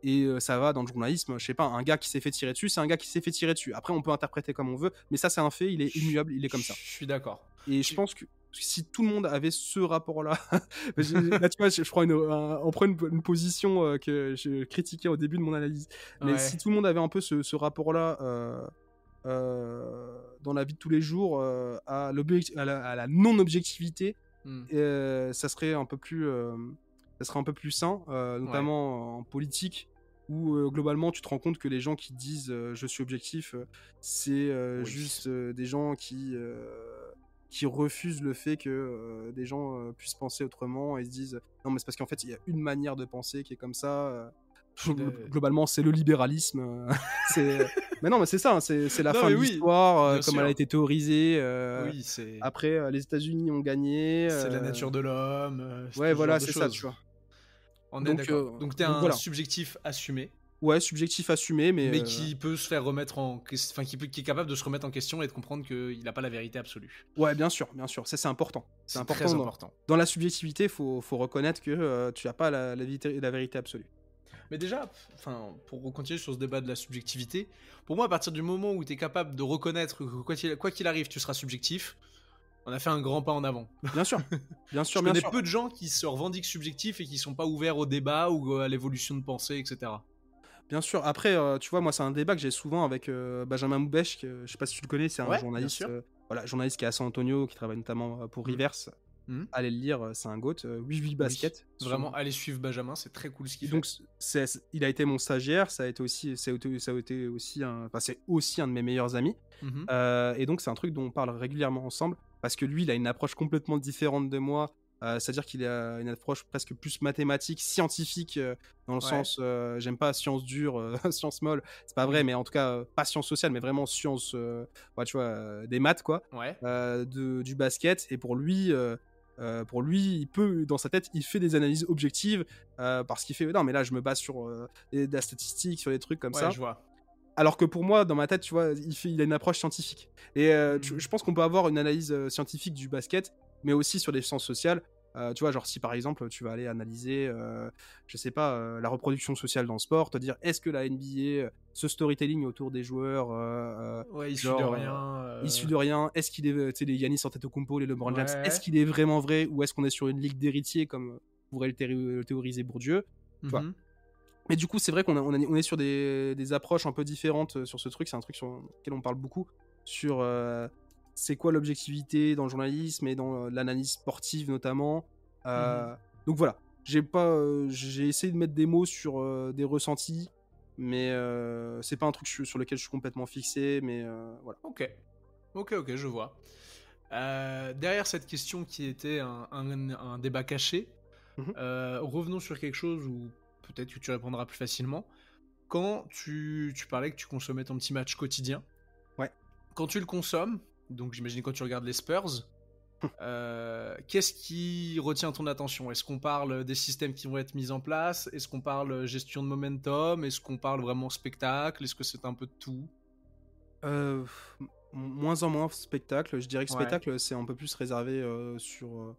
et ça va dans le journalisme, je sais pas, un gars qui s'est fait tirer dessus, c'est un gars qui s'est fait tirer dessus, après on peut interpréter comme on veut, mais ça c'est un fait, il est immuable, il est comme ça. Je suis d'accord. Et je pense que si tout le monde avait ce rapport-là, là tu vois, on prend une position que je critiquais au début de mon analyse, mais si tout le monde avait un peu ce rapport-là dans la vie de tous les jours à la non-objectivité, ça serait un peu plus sain, notamment en politique. où globalement tu te rends compte que les gens qui disent je suis objectif, c'est Oui. juste des gens qui refusent le fait que des gens puissent penser autrement et se disent non mais c'est parce qu'en fait il y a une manière de penser qui est comme ça. Globalement c'est le libéralisme. c'est mais non mais c'est ça, hein, c'est la Non, fin mais de oui, l'histoire bien comme elle a sûr. été théorisée. Oui, c'est Après les États-Unis ont gagné. la nature de l'homme, c'est Ouais tout ce genre voilà de c'est ça tu choses. vois. On est Donc d'accord. Donc t'es un voilà. subjectif assumé, Ouais subjectif assumé mais mais qui peut se faire remettre enfin qui est capable de se remettre en question et de comprendre qu'il n'a pas la vérité absolue. ouais, bien sûr, ça c'est important. C'est C'est très important important. dans la subjectivité, faut reconnaître que tu n'as pas la vérité absolue. Mais déjà, enfin, pour continuer sur ce débat de la subjectivité, pour moi, à partir du moment où tu es capable de reconnaître que quoi qu'il arrive, tu seras subjectif, on a fait un grand pas en avant. Bien sûr, bien Je sûr, bien connais sûr. peu de gens qui se revendiquent subjectifs et qui sont pas ouverts au débat ou à l'évolution de pensée, etc. Bien sûr. Après, tu vois, moi, c'est un débat que j'ai souvent avec Benjamin Moubèche, que je sais pas si tu le connais, c'est un Ouais, bien journaliste, sûr. voilà, journaliste qui est à San Antonio, qui travaille notamment pour Mm. Rivers. Mm. Allez le lire, c'est un GOAT. Oui, oui, Oui, basket. vraiment, allez suivre Benjamin, c'est très cool ce Et qu'il donc, fait. il a été mon stagiaire, ça a été aussi enfin, c'est aussi un de mes meilleurs amis. Mhm. Et donc, c'est un truc dont on parle régulièrement ensemble, parce que lui, il a une approche complètement différente de moi. C'est-à-dire qu'il a une approche presque plus mathématique, scientifique, dans le Ouais, sens, j'aime pas sciences dures, sciences molles, c'est pas vrai, oui, mais en tout cas, pas sciences sociales, mais vraiment sciences, ouais, tu vois, des maths, quoi, ouais. du basket. Et pour lui, il peut, dans sa tête, il fait des analyses objectives, parce qu'il fait, non, mais là, je me base sur de la statistique, sur des trucs comme Ouais, ça. je vois. Alors que pour moi, dans ma tête, tu vois, il a une approche scientifique. Et Mhm. je pense qu'on peut avoir une analyse scientifique du basket, mais aussi sur les sciences sociales. Tu vois, genre si par exemple tu vas aller analyser, je sais pas, la reproduction sociale dans le sport, te dire est-ce que la NBA, ce storytelling autour des joueurs, Ouais, issu de genre rien. issu de rien, est-ce qu'il est, tu sais, les Giannis Antetokounmpo, les LeBron James, est-ce Ouais. qu'il est vraiment vrai ou est-ce qu'on est sur une ligue d'héritiers comme pourrait le théoriser Bourdieu, tu vois. Mhm. Mais du coup, c'est vrai on est sur des approches un peu différentes sur ce truc. C'est un truc sur lequel on parle beaucoup. Sur c'est quoi l'objectivité dans le journalisme et dans l'analyse sportive notamment. Mhm. Donc voilà. J'ai essayé de mettre des mots sur des ressentis. Mais c'est pas un truc sur lequel je suis complètement fixé. Mais voilà. Ok. Ok, ok, je vois. Derrière cette question qui était un débat caché, Mhm. revenons sur quelque chose où peut-être que tu répondras plus facilement. Quand tu parlais que tu consommais ton petit match quotidien, Ouais. quand tu le consommes, donc j'imagine quand tu regardes les Spurs, qu'est-ce qui retient ton attention? Est-ce qu'on parle des systèmes qui vont être mis en place? Est-ce qu'on parle gestion de momentum? Est-ce qu'on parle vraiment spectacle? Est-ce que c'est un peu de tout? Euh, moins en moins spectacle. Je dirais que Ouais, spectacle, c'est un peu plus réservé sur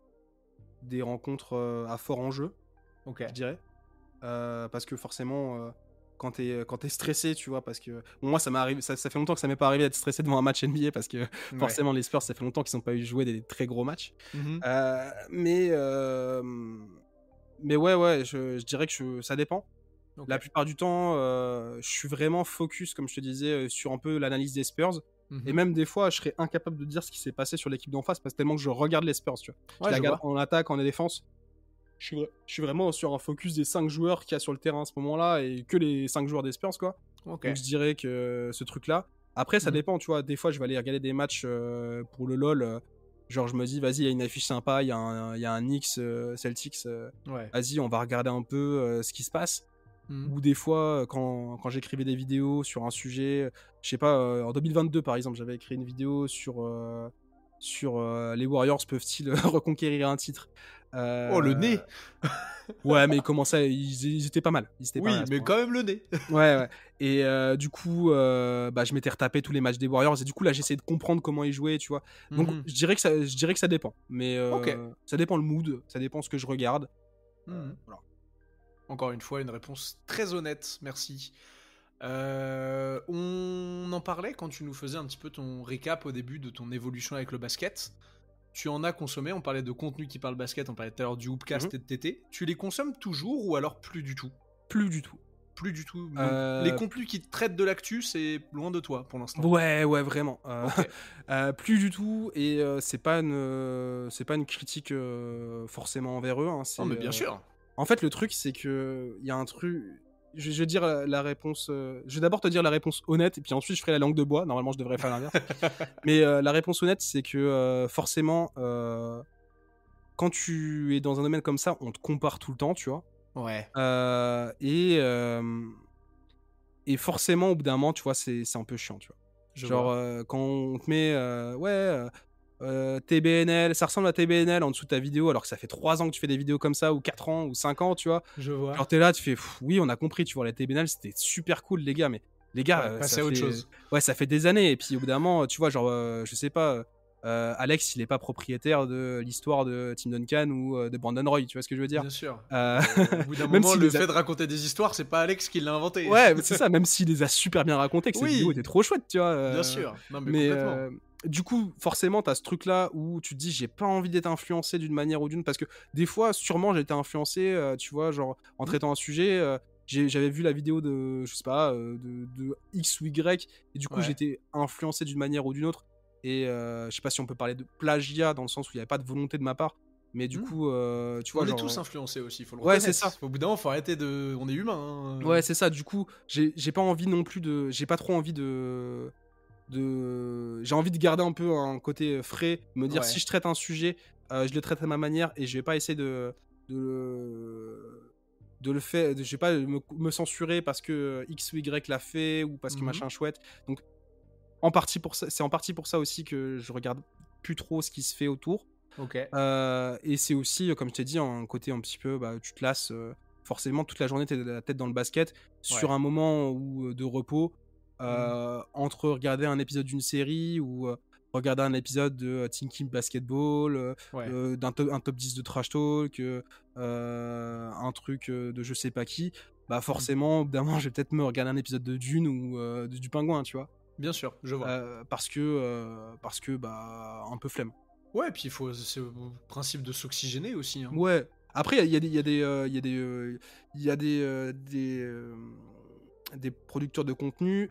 des rencontres à fort enjeu, ok. je dirais. Parce que forcément, quand t'es stressé, tu vois, parce que bon, moi ça m'est arrivé, ça fait longtemps que ça m'est pas arrivé d'être stressé devant un match NBA parce que Ouais. forcément les Spurs ça fait longtemps qu'ils n'ont pas eu joué des très gros matchs. Mhm. Euh, mais euh, mais ouais, je dirais que ça dépend. Ok. La plupart du temps, je suis vraiment focus, comme je te disais, sur un peu l'analyse des Spurs. Et Mhm. même des fois, je serais incapable de dire ce qui s'est passé sur l'équipe d'en face parce que tellement que je regarde les Spurs, tu vois. Je Ouais, la je regarde vois. en attaque, en défense. Je suis vraiment sur un focus des 5 joueurs qu'il y a sur le terrain à ce moment-là et que les 5 joueurs des Spurs, quoi. Ok. Donc je dirais que ce truc-là. Après, ça Mhm. dépend, tu vois. Des fois, je vais aller regarder des matchs pour le LoL. Genre, je me dis, vas-y, il y a une affiche sympa, il y a un Knicks Celtics. Ouais. Vas-y, on va regarder un peu ce qui se passe. Mhm. Ou des fois, quand j'écrivais des vidéos sur un sujet, je sais pas, en 2022 par exemple, j'avais écrit une vidéo sur les Warriors peuvent-ils reconquérir un titre. Oh, le Euh, nez! Ouais, mais comment ça, ils étaient pas mal. Ils étaient pas mal Oui, à ce mais moment-là. quand même le nez! Ouais, ouais. Et du coup, bah, je m'étais retapé tous les matchs des Warriors. Et du coup, là, j'essayais de comprendre comment ils jouaient, tu vois. Donc, Mhm. je dirais que ça dépend. Mais Ok. ça dépend le mood, ça dépend ce que je regarde. Mhm. Voilà. Encore une fois, une réponse très honnête, merci. On en parlait quand tu nous faisais un petit peu ton récap au début de ton évolution avec le basket. Tu en as consommé, on parlait de contenu qui parle basket, on parlait tout à l'heure du Mhm. Hoopcast et de TT. Tu les consommes toujours ou alors plus du tout? Plus du tout. Plus du tout. Donc les Euh, contenus qui traitent de l'actu, c'est loin de toi pour l'instant. Ouais, ouais, vraiment. Ok. Plus du tout. Et c'est pas une critique forcément envers eux, hein. Non mais bien sûr. En fait, le truc, c'est que il y a un truc. je vais dire la réponse. Je vais d'abord te dire la réponse honnête, et puis ensuite je ferai la langue de bois. Normalement, je devrais faire l'inverse. Mais la réponse honnête, c'est que forcément, quand tu es dans un domaine comme ça, on te compare tout le temps, tu vois. Ouais, Euh, et, euh, et forcément, au bout d'un moment, tu vois, c'est un peu chiant, tu vois. je Genre, vois. quand on te met, TBNL, ça ressemble à TBNL en dessous de ta vidéo, alors que ça fait 3 ans que tu fais des vidéos comme ça, ou 4 ans, ou 5 ans, tu vois. Je vois. Genre, t'es là, tu fais, pff, oui, on a compris, tu vois, la TBNL, c'était super cool, les gars, mais les gars, Ouais, passer à autre chose. ouais, ça fait des années, et puis au bout d'un moment, tu vois, genre, je sais pas, Alex, il est pas propriétaire de l'histoire de Tim Duncan ou de Brandon Roy, tu vois ce que je veux dire? Bien sûr. Euh, Au bout d'un Même moment, s'il le les a fait de raconter des histoires, c'est pas Alex qui l'a inventé. Ouais, mais c'est ça, même s'il les a super bien racontés, que cette vidéo était Oui, trop chouette, tu vois. bien sûr. Non, mais Mais complètement. du coup, forcément, t'as ce truc-là où tu te dis, j'ai pas envie d'être influencé d'une manière ou d'une, parce que des fois, sûrement, j'ai été influencé, tu vois, genre, en Hmm. traitant un sujet, j'avais vu la vidéo de, je sais pas, de X ou Y, et du coup, Ouais. j'étais influencé d'une manière ou d'une autre. Et je sais pas si on peut parler de plagiat, dans le sens où il n'y avait pas de volonté de ma part, mais du Hmm. coup, tu vois, On est tous genre. influencés aussi, faut le Ouais, c'est reconnaître. ça. Au bout d'un moment, faut arrêter de. On est humain. Ouais, c'est ça. Du coup, j'ai pas envie non plus de. J'ai pas trop envie j'ai envie de garder un peu un côté frais, me dire si Ouais. je traite un sujet, je le traite à ma manière, et je vais pas essayer de, de le faire, je vais pas me censurer parce que X ou Y l'a fait, ou parce que Mhm. machin chouette. Donc, en partie pour ça, c'est en partie pour ça aussi que je regarde plus trop ce qui se fait autour. Ok. Et c'est aussi, comme je t'ai dit, un côté un petit peu, bah, tu te lasses, forcément toute la journée, t'es la tête dans le basket. Sur Ouais. un moment de repos, Mhm. entre regarder un épisode d'une série, ou regarder un épisode de Thinking Basketball, Ouais. un top 10 de Trash Talk, un truc de je sais pas qui, bah Mhm. forcément, au bout d'un moment, je vais peut-être me regarder un épisode de Dune, ou du Pingouin, tu vois. Bien sûr, je vois. Parce que, bah, un peu flemme. Ouais, puis il faut. C'est le principe de s'oxygéner aussi. Hein. Ouais. Après, des producteurs de contenu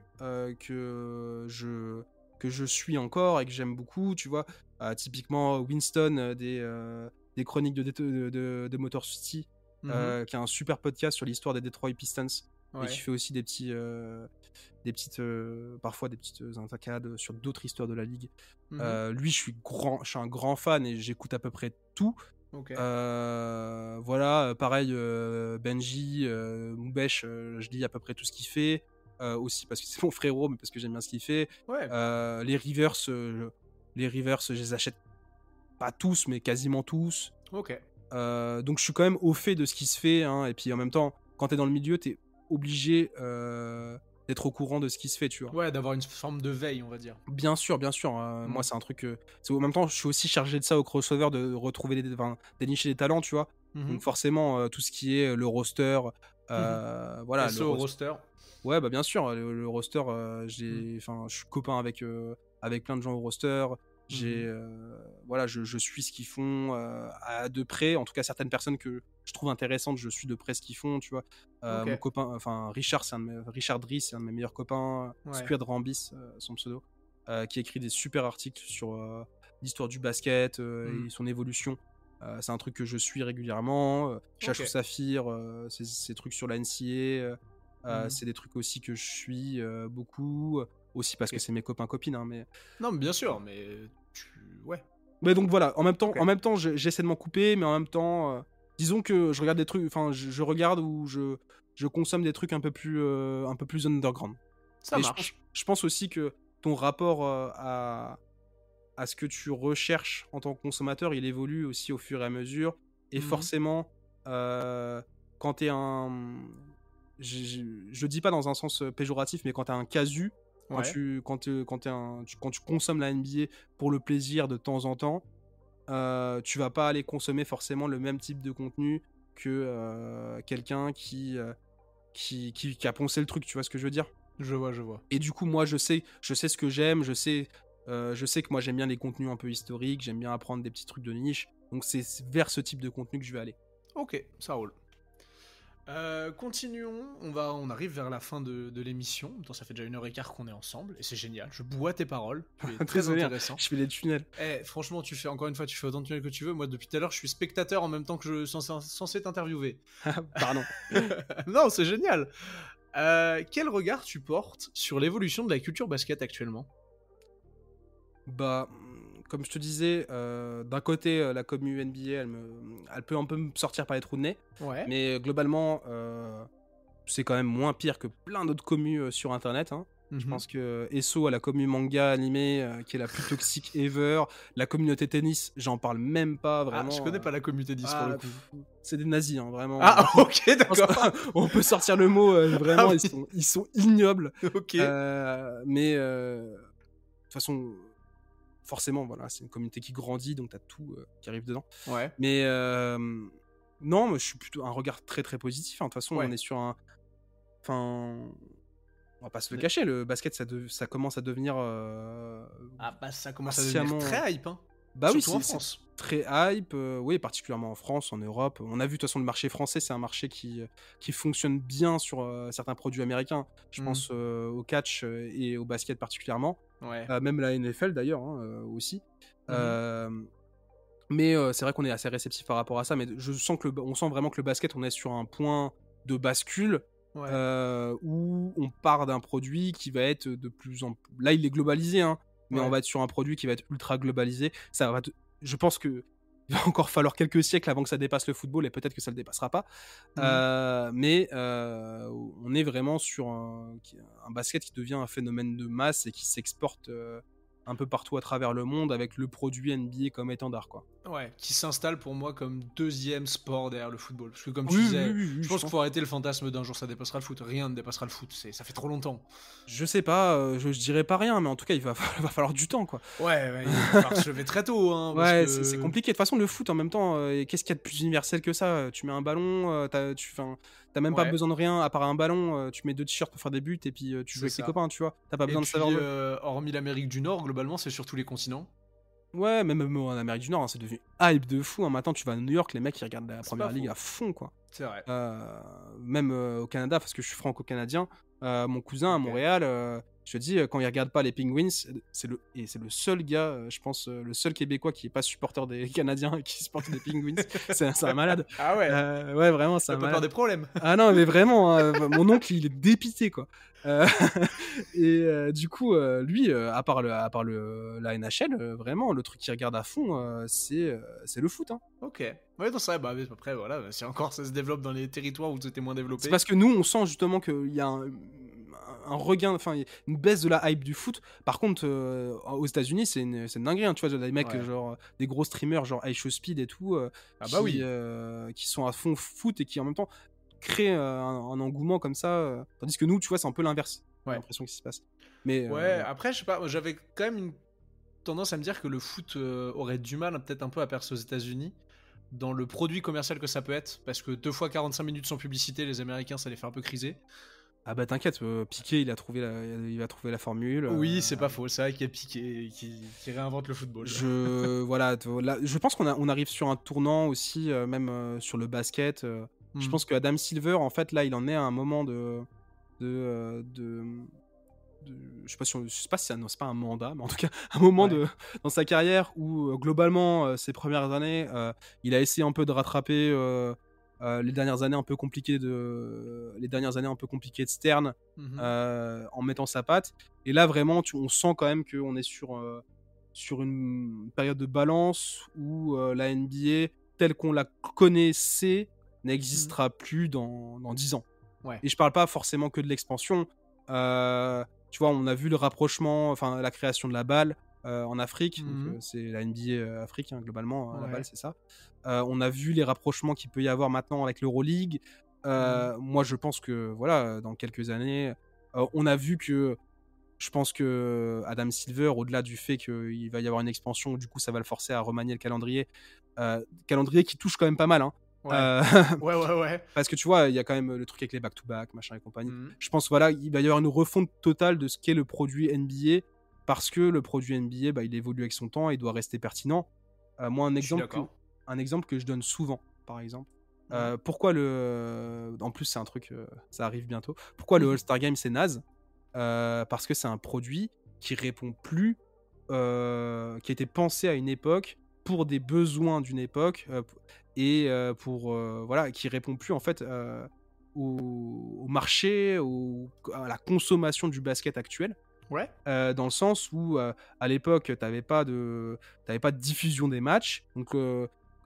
que je suis encore et que j'aime beaucoup, tu vois. Typiquement, Winston des chroniques de Motor City, Mhm. qui a un super podcast sur l'histoire des Detroit Pistons, et qui Ouais. fait aussi parfois des petites intercades sur d'autres histoires de la ligue. Mhm. Lui, je suis un grand fan, et j'écoute à peu près tout. Ok. Voilà, pareil, Benji, Moubesh, je lis à peu près tout ce qu'il fait. Aussi parce que c'est mon frérot, mais parce que j'aime bien ce qu'il fait. Ouais. Les Rivers, je les achète pas tous, mais quasiment tous. Ok. Donc je suis quand même au fait de ce qui se fait, hein. Et puis en même temps, quand t'es dans le milieu, t'es obligé d'être au courant de ce qui se fait, tu vois. Ouais, d'avoir une forme de veille, on va dire. Bien sûr, bien sûr. Moi, Mhm. c'est un truc. En même temps, je suis aussi chargé de ça au crossover, de retrouver dénicher des talents, tu vois. Mhm. Donc forcément, tout ce qui est le roster, Mhm. voilà, SO au roster. Ouais, bah bien sûr, le roster, Mhm. enfin, je suis copain avec plein de gens au roster. Mhm. Voilà, je suis ce qu'ils font de près. En tout cas, certaines personnes que je trouve intéressantes, je suis de près ce qu'ils font, tu vois. Ok. Mon copain, enfin Richard, Richard Driss, c'est un de mes meilleurs copains. Ouais. Squid Rambis, son pseudo, qui écrit des super articles sur l'histoire du basket Mhm. et son évolution. C'est un truc que je suis régulièrement. Ok. Chachou Saphir, ces trucs sur la NCA. Mhm. C'est des trucs aussi que je suis beaucoup, aussi parce que Ok. c'est mes copains copines, hein, Non, mais bien sûr, mais tu. Ouais. mais donc voilà, Ok. en même temps, j'essaie de m'en couper, mais en même temps, disons que je regarde des trucs, enfin, je regarde, ou je consomme des trucs un peu plus underground. Ça Et marche. je pense aussi que ton rapport à ce que tu recherches en tant que consommateur, il évolue aussi au fur et à mesure. Et Mhm. forcément, quand t'es un. Je dis pas dans un sens péjoratif, mais quand t'es un casu, Ouais. quand tu consommes la NBA pour le plaisir de temps en temps, tu vas pas aller consommer forcément le même type de contenu que quelqu'un qui a poncé le truc, tu vois ce que je veux dire? Je vois, je vois. Et du coup, moi, je sais ce que j'aime, je sais que moi, j'aime bien les contenus un peu historiques, j'aime bien apprendre des petits trucs de niche. Donc, c'est vers ce type de contenu que je vais aller. Ok, ça roule. Continuons, on arrive vers la fin de l'émission. Attends, ça fait déjà 1h15 qu'on est ensemble et c'est génial. Je bois tes paroles. Tu es très Désolé, intéressant. je fais les tunnels. Franchement, encore une fois, tu fais autant de tunnels que tu veux. Moi, depuis tout à l'heure, je suis spectateur en même temps que je suis censé t'interviewer. Pardon. Non, c'est génial. Quel regard tu portes sur l'évolution de la culture basket actuellement? Bah, comme je te disais, d'un côté, la commu NBA, elle peut un peu me sortir par les trous de nez. Ouais. Mais globalement, c'est quand même moins pire que plein d'autres commus sur Internet. Hein. Je pense que ESO a la commu manga animé qui est la plus toxique ever. La communauté tennis, j'en parle même pas vraiment. Je connais pas la communauté 10 pour le coup. C'est des nazis, hein, vraiment. Ok, d'accord. On peut sortir le mot, vraiment, oui. ils sont ignobles. Ok. Mais de toute façon, forcément, voilà, c'est une communauté qui grandit, donc t'as tout qui arrive dedans. Ouais. Mais non, moi, je suis plutôt un regard très très positif. Hein. De toute façon, Ouais. on est sur un. Enfin, on va pas se le cacher, le basket, ça commence à devenir. Ça commence à devenir très hype, hein. Bah surtout oui, en France. Très hype, oui, particulièrement en France, en Europe. On a vu de toute façon le marché français, c'est un marché qui fonctionne bien sur certains produits américains. Je pense au catch et au basket particulièrement. Ouais. Même la NFL d'ailleurs hein, aussi. Mais c'est vrai qu'on est assez réceptif par rapport à ça. Mais on sent vraiment que le basket, on est sur un point de bascule. Ouais. Où on part d'un produit qui va être de plus en plus... Là, il est globalisé, hein, mais on va être sur un produit qui va être ultra globalisé. Je pense qu'il va encore falloir quelques siècles avant que ça dépasse le football, et peut-être que ça ne le dépassera pas. Mais on est vraiment sur un basket qui devient un phénomène de masse et qui s'exporte un peu partout à travers le monde avec le produit NBA comme étendard, quoi. Ouais, qui s'installe pour moi comme deuxième sport derrière le football. Parce que comme tu disais, je pense qu'il faut arrêter le fantasme d'un jour ça dépassera le foot. Rien ne dépassera le foot, ça fait trop longtemps. Je sais pas, je dirais pas rien, mais en tout cas il va falloir du temps, quoi. Ouais, il va falloir se lever très tôt. Hein, ouais, c'est compliqué. De toute façon, le foot en même temps, qu'est-ce qu'il y a de plus universel que ça? Tu mets un ballon, t'as même pas besoin de rien à part un ballon, tu mets 2 t-shirts pour faire des buts et puis tu joues avec tes copains, tu vois. T'as pas besoin de savoir. Hormis l'Amérique du Nord, globalement, c'est sur tous les continents. Ouais, même en Amérique du Nord, hein, c'est devenu hype de fou. Hein. Maintenant, tu vas à New York, les mecs ils regardent la première ligue à fond, quoi. C'est vrai. Même au Canada, parce que je suis franco-canadien, mon cousin à Montréal, je te dis, quand il regarde pas les Penguins, c'est le seul gars, je pense, le seul Québécois qui est pas supporter des Canadiens et qui supporte des Penguins. c'est un malade. Ah ouais. Ouais, vraiment, c'est un malade. Ça peut faire des problèmes. Ah non, mais vraiment, mon oncle, il est dépité, quoi. Et du coup, lui, à part la NHL, vraiment, le truc qu'il regarde à fond, c'est le foot. Hein. Ok. Ouais, non, c'est vrai. Après, voilà, si encore ça se développe dans les territoires où c'était moins développé. C'est parce que nous, on sent justement qu'il y a un regain, enfin une baisse de la hype du foot. Par contre, aux États-Unis, c'est une dinguerie. Hein, tu vois, des mecs genre des gros streamers genre iShowSpeed et tout, qui sont à fond foot et qui en même temps créent un engouement comme ça. Tandis que nous, tu vois, c'est un peu l'inverse. J'ai l'impression qu'il se passe. Mais après, je sais pas, j'avais quand même une tendance à me dire que le foot aurait du mal peut-être un peu à percer aux États-Unis dans le produit commercial que ça peut être, parce que 2 fois 45 minutes sans publicité, les Américains, ça les fait un peu criser. Ah bah t'inquiète, Piqué, il va trouver la formule. Oui, c'est pas faux, c'est vrai qu'il y a Piqué qui réinvente le football. Voilà, je pense qu'on arrive sur un tournant aussi, même sur le basket. Je pense que Adam Silver, en fait, là, il en est à un moment je sais pas si c'est pas un mandat, mais en tout cas un moment dans sa carrière où globalement ses premières années il a essayé un peu de rattraper les dernières années un peu compliquées de Stern en mettant sa patte, et là vraiment on sent quand même qu'on est sur une période de balance où la NBA telle qu'on la connaissait n'existera plus dans 10 ans. Et je parle pas forcément que de l'expansion. Tu vois, on a vu le rapprochement, enfin la création de la balle en Afrique. Donc, c'est la NBA Afrique, hein, globalement, la balle, c'est ça. On a vu les rapprochements qu'il peut y avoir maintenant avec l'Euroleague. Moi, je pense que, voilà, dans quelques années, on a vu que je pense que Adam Silver, au-delà du fait qu'il va y avoir une expansion, du coup, ça va le forcer à remanier le calendrier. Calendrier qui touche quand même pas mal, hein. Ouais. Parce que tu vois, il y a quand même le truc avec les back-to-back, machin et compagnie. Je pense, voilà, il va y avoir une refonte totale de ce qu'est le produit NBA, parce que le produit NBA, il évolue avec son temps et il doit rester pertinent. Moi, un exemple que je donne souvent, par exemple, Pourquoi en plus, c'est un truc, ça arrive bientôt. Pourquoi le All-Star Game, c'est naze? Parce que c'est un produit qui répond plus, qui a été pensé à une époque, pour des besoins d'une époque, pour, voilà, qui répond plus en fait, au marché, à la consommation du basket actuel. Ouais. Dans le sens où, à l'époque, t'avais pas de diffusion des matchs, donc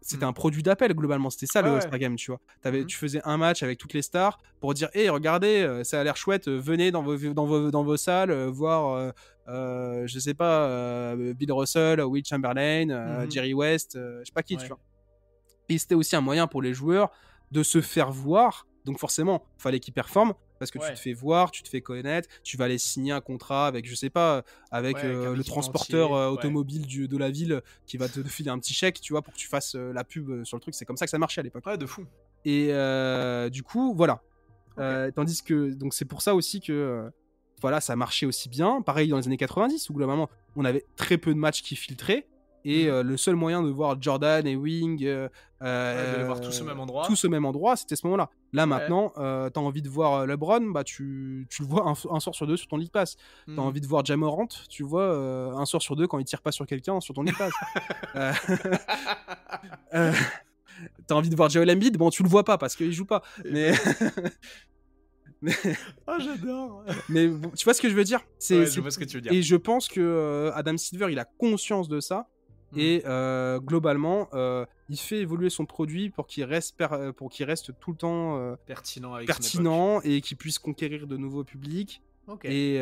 c'était un produit d'appel globalement, c'était ça le Ouais, All-Star Game, tu vois? Mhm. Tu faisais un match avec toutes les stars pour dire: «Hey regardez, ça a l'air chouette, venez dans vos salles, voir, je sais pas, Bill Russell, Will Chamberlain, Jerry West, je sais pas qui», tu Ouais. vois? Et c'était aussi un moyen pour les joueurs de se faire voir. Donc forcément, fallait qu'ils performent parce que tu Ouais. te fais voir, tu te fais connaître, tu vas aller signer un contrat avec, je sais pas, avec Ouais, avec un le transporteur équipementier, ouais. automobile de la ville qui va te filer un petit chèque, tu vois, pour que tu fasses la pub sur le truc. C'est comme ça que ça marchait à l'époque. Ouais, de fou. Et du coup, voilà. Ok. Tandis que, donc c'est pour ça aussi que voilà, ça marchait aussi bien. Pareil dans les années 90 où globalement on avait très peu de matchs qui filtraient. Et le seul moyen de voir Jordan et Wing, Ouais, de les voir tous au même endroit. tous au même endroit, c'était ce moment-là. Là Ouais. maintenant, t'as envie de voir LeBron, bah tu le vois un soir sur deux sur ton League Pass. T'as envie de voir Ja Morant, tu le vois un soir sur deux quand il tire pas sur quelqu'un sur ton League Pass. Euh, euh, T'as envie de voir Joel Embiid, bon tu le vois pas parce qu'il joue pas. Mais Ah, j'adore. mais bon, tu vois ce que je veux dire? Ouais, je vois ce que tu veux dire. Et je pense que Adam Silver, il a conscience de ça. Et globalement, il fait évoluer son produit pour qu'il reste tout le temps Pertinent avec son époque. pertinent et qu'il puisse conquérir de nouveaux publics. Ok. Et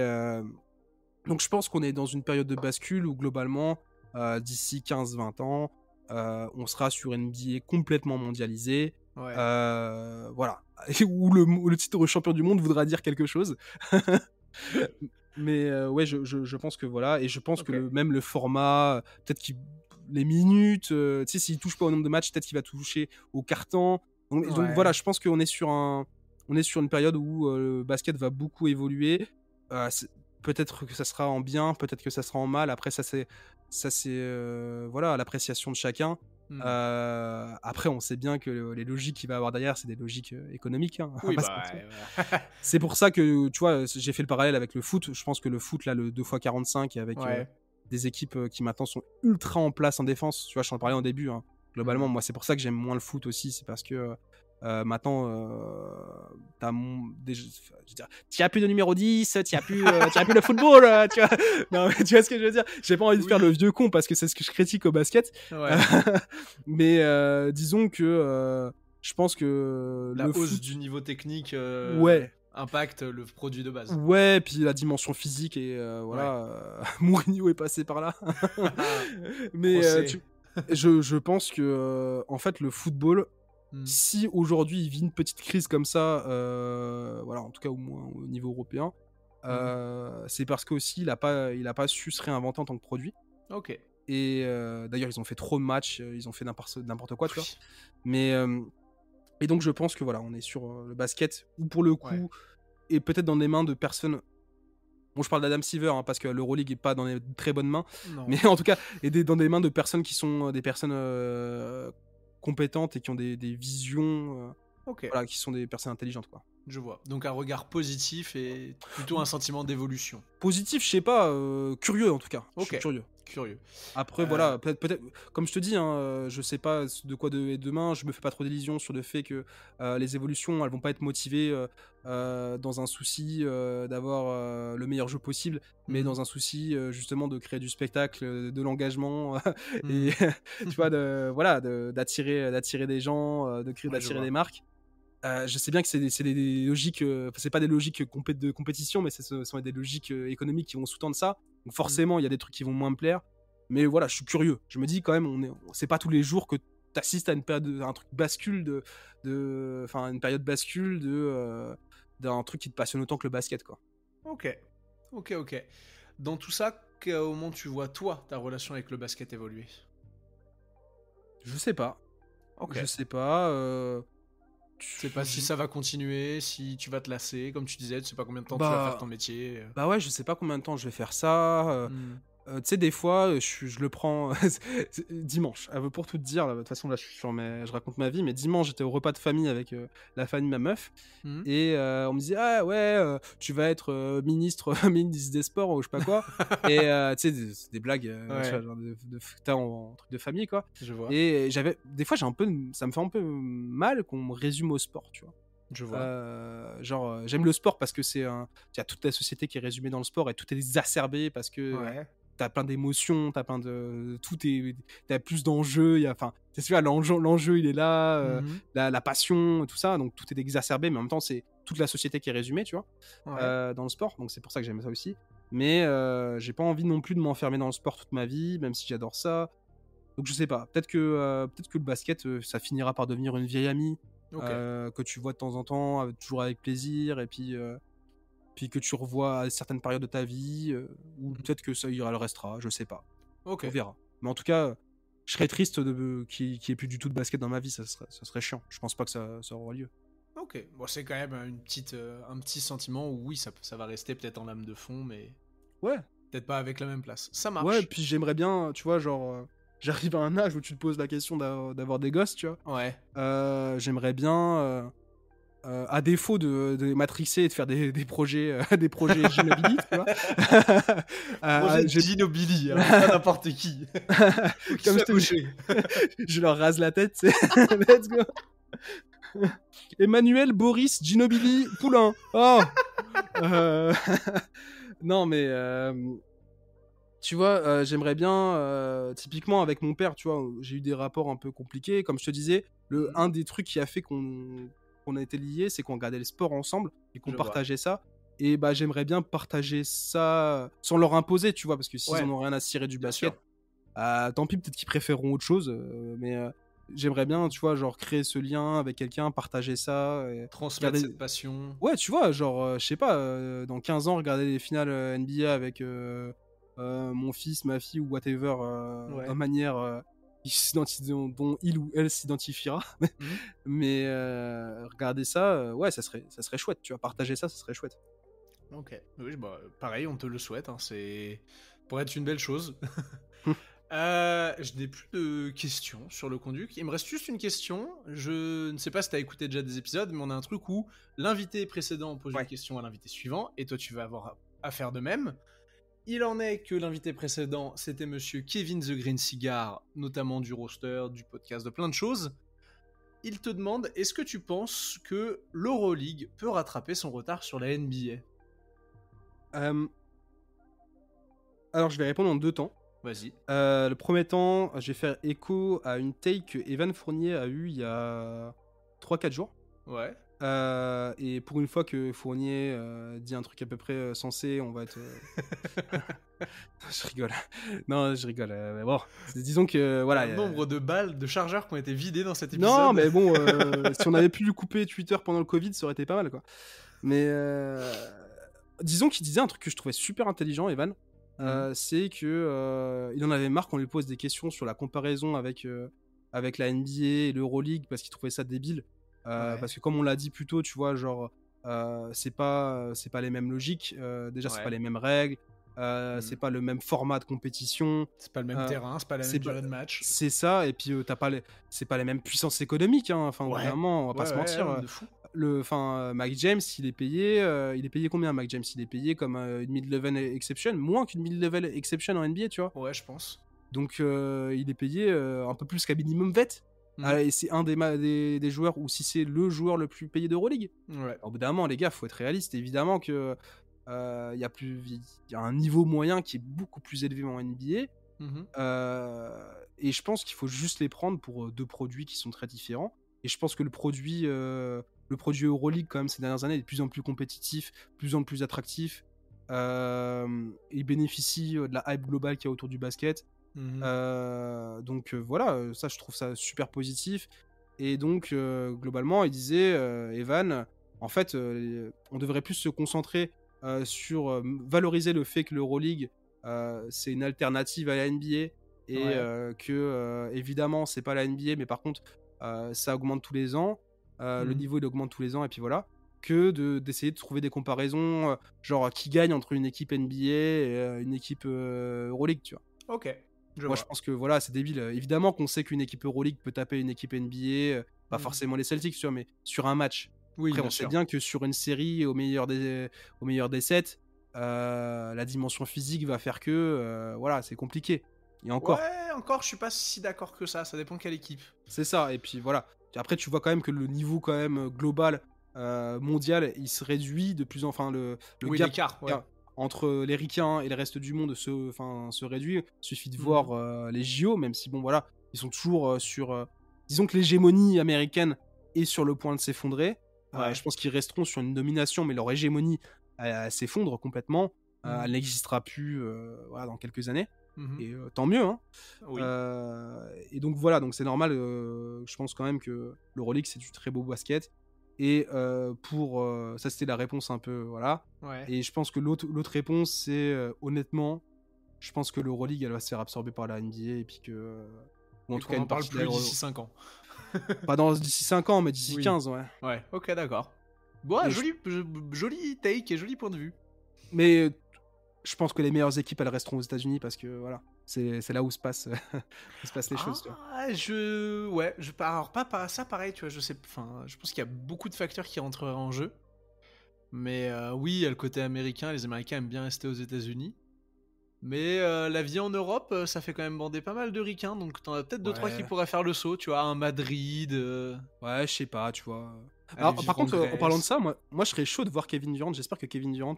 donc je pense qu'on est dans une période de bascule où globalement, d'ici 15-20 ans, on sera sur une NBA complètement mondialisée. Ouais. Voilà. Où le titre champion du monde voudra dire quelque chose. Mais ouais, je pense que voilà. Et je pense Ok. que même le format, peut-être les minutes, tu sais, s'il touche pas au nombre de matchs, peut-être qu'il va toucher au carton. Donc Ouais. voilà, je pense qu'on est sur une période où le basket va beaucoup évoluer. Peut-être que ça sera en bien, peut-être que ça sera en mal. Après, ça c'est voilà, l'appréciation de chacun. Après, on sait bien que les logiques qu'il va avoir derrière, c'est des logiques économiques. Hein, on va Oui, pas se bah. mentir. Ouais. C'est pour ça que, tu vois, j'ai fait le parallèle avec le foot. Je pense que le foot, là, le 2x45, avec Ouais. des équipes qui maintenant sont ultra en place en défense. Tu vois, je t'en parlais en début. Hein. Globalement, moi, c'est pour ça que j'aime moins le foot aussi. C'est parce que maintenant, t'as je veux dire, t'y as plus de numéro 10, t'y as plus le football. Tu vois, non, mais tu vois ce que je veux dire? J'ai pas envie de faire le vieux con parce que c'est ce que je critique au basket. Ouais. Mais disons que je pense que La le hausse foot, du niveau technique ouais. impacte le produit de base. Ouais, puis la dimension physique et voilà, Mourinho est passé par là. Mais je pense que en fait le football, si aujourd'hui il vit une petite crise comme ça, voilà, en tout cas au moins au niveau européen, c'est parce qu'aussi il a pas su se réinventer en tant que produit. Ok. Et d'ailleurs ils ont fait trop de matchs, ils ont fait n'importe quoi, tu vois. Mais et donc je pense que voilà, on est sur le basket où pour le coup et peut-être dans des mains de personnes. Bon, je parle d'Adam Silver parce que l'Euroleague est pas dans les très bonnes mains, Non. mais en tout cas, dans des mains de personnes qui sont des personnes compétentes et qui ont des visions, voilà, qui sont des personnes intelligentes, quoi. Je vois. Donc un regard positif et plutôt un sentiment d'évolution. Positif, je sais pas, curieux en tout cas. Je suis Ok. curieux. Curieux. Après, voilà, peut-être, comme je te dis, hein, je sais pas de quoi est demain, je me fais pas trop d'illusions sur le fait que les évolutions, elles vont pas être motivées dans un souci d'avoir le meilleur jeu possible, mais dans un souci justement de créer du spectacle, de l'engagement, et tu vois, d'attirer des gens, d'attirer des marques. Je sais bien que c'est des logiques, c'est pas des logiques de compétition, mais ce sont des logiques économiques qui vont sous-tendre ça. Donc forcément, il y a des trucs qui vont moins me plaire. Mais voilà, je suis curieux. Je me dis quand même, c'est pas tous les jours que t'assistes à une période, un truc bascule une période bascule d'un truc qui te passionne autant que le basket, quoi. Ok. Dans tout ça, comment tu vois toi ta relation avec le basket évoluer? Je sais pas. Ok. Je sais pas. Tu sais pas si ça va continuer, si tu vas te lasser, comme tu disais, tu sais pas combien de temps tu vas faire ton métier. Bah ouais, je sais pas combien de temps je vais faire ça. Tu sais, des fois, je le prends dimanche. Pour tout te dire, là, de toute façon, là, je raconte ma vie, mais dimanche, j'étais au repas de famille avec la famille de ma meuf. Mhm. Et on me disait, ah ouais, tu vas être ministre des sports ou je sais pas quoi. Et tu sais, c'est des blagues, tu vois, genre t'as en truc de famille, quoi. Je vois. Et des fois, ça me fait un peu mal qu'on me résume au sport, tu vois. Je vois. Genre, j'aime le sport parce que il y a toute la société qui est résumée dans le sport et tout est exacerbé parce que Ouais. t'as plein d'émotions, t'as plus d'enjeux, enfin, c'est sûr, l'enjeu il est là, Mhm. la passion, tout ça, donc tout est exacerbé, mais en même temps c'est toute la société qui est résumée, tu vois, Ouais. dans le sport, donc c'est pour ça que j'aime ça aussi. Mais j'ai pas envie non plus de m'enfermer dans le sport toute ma vie, même si j'adore ça. Donc je sais pas, peut-être que le basket, ça finira par devenir une vieille amie Ok. que tu vois de temps en temps, toujours avec plaisir, et puis que tu revois à certaines périodes de ta vie, ou peut-être que ça ira, le restera, je sais pas. Ok. On verra. Mais en tout cas, je serais triste qu'il y ait plus du tout de basket dans ma vie, ça serait chiant. Je pense pas que ça aura lieu. Ok. Bon, c'est quand même un petit sentiment où oui, ça va rester peut-être en lame de fond, mais Ouais, peut-être pas avec la même place. Ça ouais, marche. puis j'aimerais bien, tu vois, genre, j'arrive à un âge où tu te poses la question d'avoir des gosses, tu vois. Ouais. J'aimerais bien, à défaut de matrixer et de faire des projets, des projets Ginobili, tu vois. Projet de J'ai Ginobili, hein, pas n'importe qui. Faut qu'il comme je soit te dis, gaucher. je leur rase la tête, c'est let's go. Emmanuel Boris Ginobili Poulain. Oh. Euh, non mais tu vois, j'aimerais bien, typiquement avec mon père, tu vois, j'ai eu des rapports un peu compliqués. Comme je te disais, un des trucs qui a fait qu'on a été liés, c'est qu'on regardait le sport ensemble et qu'on Je vois. partageait ça. Et bah, j'aimerais bien partager ça sans leur imposer, tu vois, parce que s'ils en Ouais, ont rien à cirer du bien sûr. basket, tant pis, peut-être qu'ils préféreront autre chose. Mais j'aimerais bien, tu vois, genre créer ce lien avec quelqu'un, partager ça, et Transmettre regarder. cette passion. Ouais, tu vois, genre, je sais pas, dans 15 ans, regarder les finales NBA avec mon fils, ma fille ou whatever, Ouais. d'une manière dont il ou elle s'identifiera. Mhm. Mais regarder ça, ouais, ça serait chouette, tu vois, partager ça serait chouette. Ok. Oui, bah, pareil, on te le souhaite. Hein, c'est pour être une belle chose. Je n'ai plus de questions sur le conduct. Il me reste juste une question. Je ne sais pas si tu as écouté déjà des épisodes, mais on a un truc où l'invité précédent pose une Ouais. question à l'invité suivant, et toi tu vas avoir à faire de même. Il en est que l'invité précédent, c'était monsieur Kevin The Green Cigar, notamment du roster, du podcast, de plein de choses. Il te demande, est-ce que tu penses que l'Euroleague peut rattraper son retard sur la NBA? Euh, alors, je vais répondre en deux temps. Vas-y. Le premier temps, je vais faire écho à une take que Evan Fournier a eue il y a 3-4 jours. Ouais. Et pour une fois que Fournier dit un truc à peu près sensé, on va être. Je rigole. Non, je rigole. Mais bon, disons que voilà. Un nombre de balles, de chargeurs qui ont été vidés dans cet épisode. Non, mais bon, si on avait pu lui couper Twitter pendant le Covid, ça aurait été pas mal, quoi. Mais disons qu'il disait un truc que je trouvais super intelligent, Evan. C'est que il en avait marre qu'on lui pose des questions sur la comparaison avec la NBA et l'Euroleague parce qu'il trouvait ça débile. Ouais. Parce que comme on l'a dit plus tôt, tu vois, genre c'est pas les mêmes logiques. Déjà, c'est Ouais. pas les mêmes règles. C'est pas le même format de compétition. C'est pas le même Euh, terrain, c'est pas la c'est même pas- durée de match. c'est ça. Et puis c'est pas les mêmes puissances économiques. Hein. Enfin, au bout d'un Ouais. moment, on va pas se mentir. De fou. Mike James, il est payé combien, Mike James? Il est payé comme une mid-level exception, moins qu'une mid-level exception en NBA, tu vois. Ouais, je pense. Donc il est payé un peu plus qu'un minimum vet. Et c'est un des joueurs, ou si c'est le joueur le plus payé d'Euroleague. Ouais. Au bout d'un moment, les gars, faut être réaliste. Évidemment que il y a un niveau moyen qui est beaucoup plus élevé en NBA. Et je pense qu'il faut juste les prendre pour deux produits qui sont très différents. Et je pense que le produit Euroleague, quand même, ces dernières années, est de plus en plus compétitif, de plus en plus attractif. Il bénéficie de la hype globale qu'il y a autour du basket. Donc voilà, ça, je trouve ça super positif. Et donc, globalement, il disait, Evan, en fait, on devrait plus se concentrer sur valoriser le fait que l'Euroleague, c'est une alternative à la NBA. Et que évidemment c'est pas la NBA, mais par contre ça augmente tous les ans, le niveau il augmente tous les ans, et puis voilà. que d'essayer de trouver des comparaisons, genre qui gagne entre une équipe NBA et une équipe Euroleague, tu vois. Ok, je Moi, vois. je pense que voilà, c'est débile. Évidemment qu'on sait qu'une équipe Euroleague peut taper une équipe NBA, pas Mhm. forcément les Celtics, tu vois, mais sur un match. Oui, Après, bien on sait sûr. bien que sur une série, au meilleur des 7, la dimension physique va faire que, voilà, c'est compliqué. Et encore, Ouais, encore, je suis pas si d'accord que ça dépend quelle équipe. c'est ça. Et puis voilà. Après, tu vois quand même que le niveau quand même global mondial, il se réduit de plus en enfin le Oui, gap l'écart, ouais. entre les ricains et le reste du monde se réduit. Il suffit de Mhm. voir les JO, même si bon voilà, ils sont toujours disons que l'hégémonie américaine est sur le point de s'effondrer. Ouais. Je pense qu'ils resteront sur une domination, mais leur hégémonie elle s'effondre complètement. Mhm. Elle n'existera plus voilà, dans quelques années. Mhm. Et tant mieux, hein. Oui. Et donc voilà, donc c'est normal. Je pense quand même que l'Euroleague c'est du très beau basket. Et pour ça, c'était la réponse un peu voilà. Ouais. Et je pense que l'autre réponse, c'est honnêtement, je pense que l'Euroleague elle va se faire absorber par la NBA et puis que ou en Et tout qu'on cas n'en une parle partie de plus d'ici 5 ans. pas d'ici 5 ans, mais d'ici Oui. 15, ouais. Ouais, ok, d'accord. Bon, Et joli take et joli point de vue. mais je pense que les meilleures équipes elles resteront aux États-Unis parce que voilà, c'est là où se passe les choses, tu vois. Ouais, alors pas ça pareil, tu vois, je sais, enfin, je pense qu'il y a beaucoup de facteurs qui rentreraient en jeu. Mais oui, il y a le côté américain, les Américains aiment bien rester aux États-Unis. Mais la vie en Europe, ça fait quand même bander pas mal de ricains, donc t'en as peut-être deux trois qui Ouais. pourraient faire le saut, tu vois, un Madrid, Ouais, je sais pas, tu vois. aller Alors, vivre par en contre, en parlant de Grèce. ça, moi, je serais chaud de voir Kevin Durant. J'espère que Kevin Durant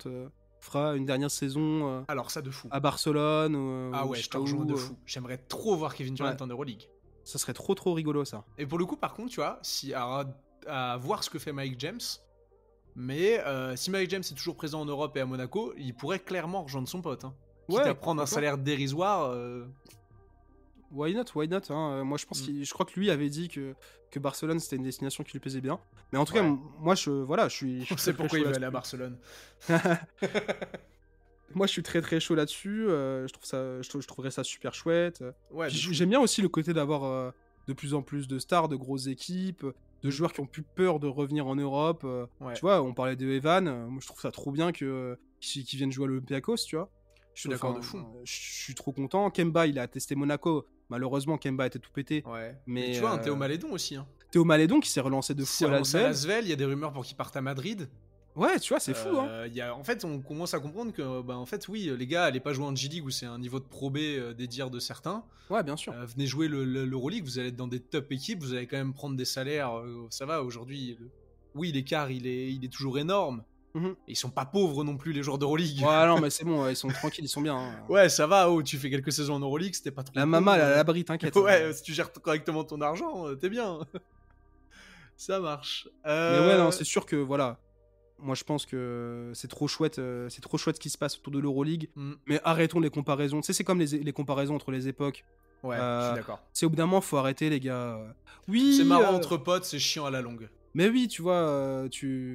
fera une dernière saison Alors ça de fou. à Barcelone Ah ou ouais, je je sais te pas rejoins de où. fou. J'aimerais trop voir Kevin Durant Ouais, en Euroleague. ça serait trop trop rigolo ça. Et pour le coup, par contre, tu vois, si à voir ce que fait Mike James, mais si Mike James est toujours présent en Europe et à Monaco, il pourrait clairement rejoindre son pote. Hein. Quitte à Ouais, prendre un pourquoi pas. salaire dérisoire. Why not, why not, hein. Moi, Mm. je crois que lui avait dit que Barcelone c'était une destination qui lui plaisait bien. Mais en tout cas, Ouais. moi, voilà, je On suis très sait très pourquoi chaud il veut aller à là-dessus. Barcelone. Moi, je suis très très chaud là-dessus. Je trouverais ça super chouette. Ouais, Puis de fou. j'aime bien aussi le côté d'avoir de plus en plus de stars, de grosses équipes, de Mm. joueurs qui ont plus peur de revenir en Europe. Ouais, Tu vois, on parlait de Evan. Moi, je trouve ça trop bien qu'ils viennent jouer à l'Olympiakos, tu vois. je suis d'accord de Enfin, fou. je suis trop content. Kemba, il a testé Monaco. Malheureusement, Kemba était tout pété. Ouais. Mais Mais tu vois, un Théo Malédon aussi. Hein. Théo Malédon qui s'est relancé de Qui fou s'est à relancé à l'Asvel. Lasvel, il y a des rumeurs pour qu'il parte à Madrid. Ouais, tu vois, c'est fou, hein. En fait, on commence à comprendre que, bah, en fait, oui, les gars, allez pas jouer en G-League où c'est un niveau de Pro B des dires de certains. Ouais, bien sûr. Venez jouer l'Euroleague, vous allez être dans des top équipes, vous allez quand même prendre des salaires. Ça va, aujourd'hui, oui, l'écart, il est toujours énorme. Mhm. Et ils sont pas pauvres non plus, les joueurs d'Euroleague. Ouais, non, mais c'est bon, ils sont tranquilles, ils sont bien, hein. Ouais, ça va, oh, tu fais quelques saisons en Euroleague, c'était pas trop La con. maman, elle est à l'abri, t'inquiète. Ouais, si tu gères correctement ton argent, t'es bien. Ça marche. Mais ouais, non, c'est sûr que voilà. Moi, je pense que c'est trop chouette ce qui se passe autour de l'Euroleague. Mm. Mais arrêtons les comparaisons. Tu sais, c'est comme les comparaisons entre les époques. Ouais, je suis d'accord. C'est au bout d'un moment, faut arrêter, les gars. Oui. C'est marrant entre potes, c'est chiant à la longue. Mais oui, tu vois,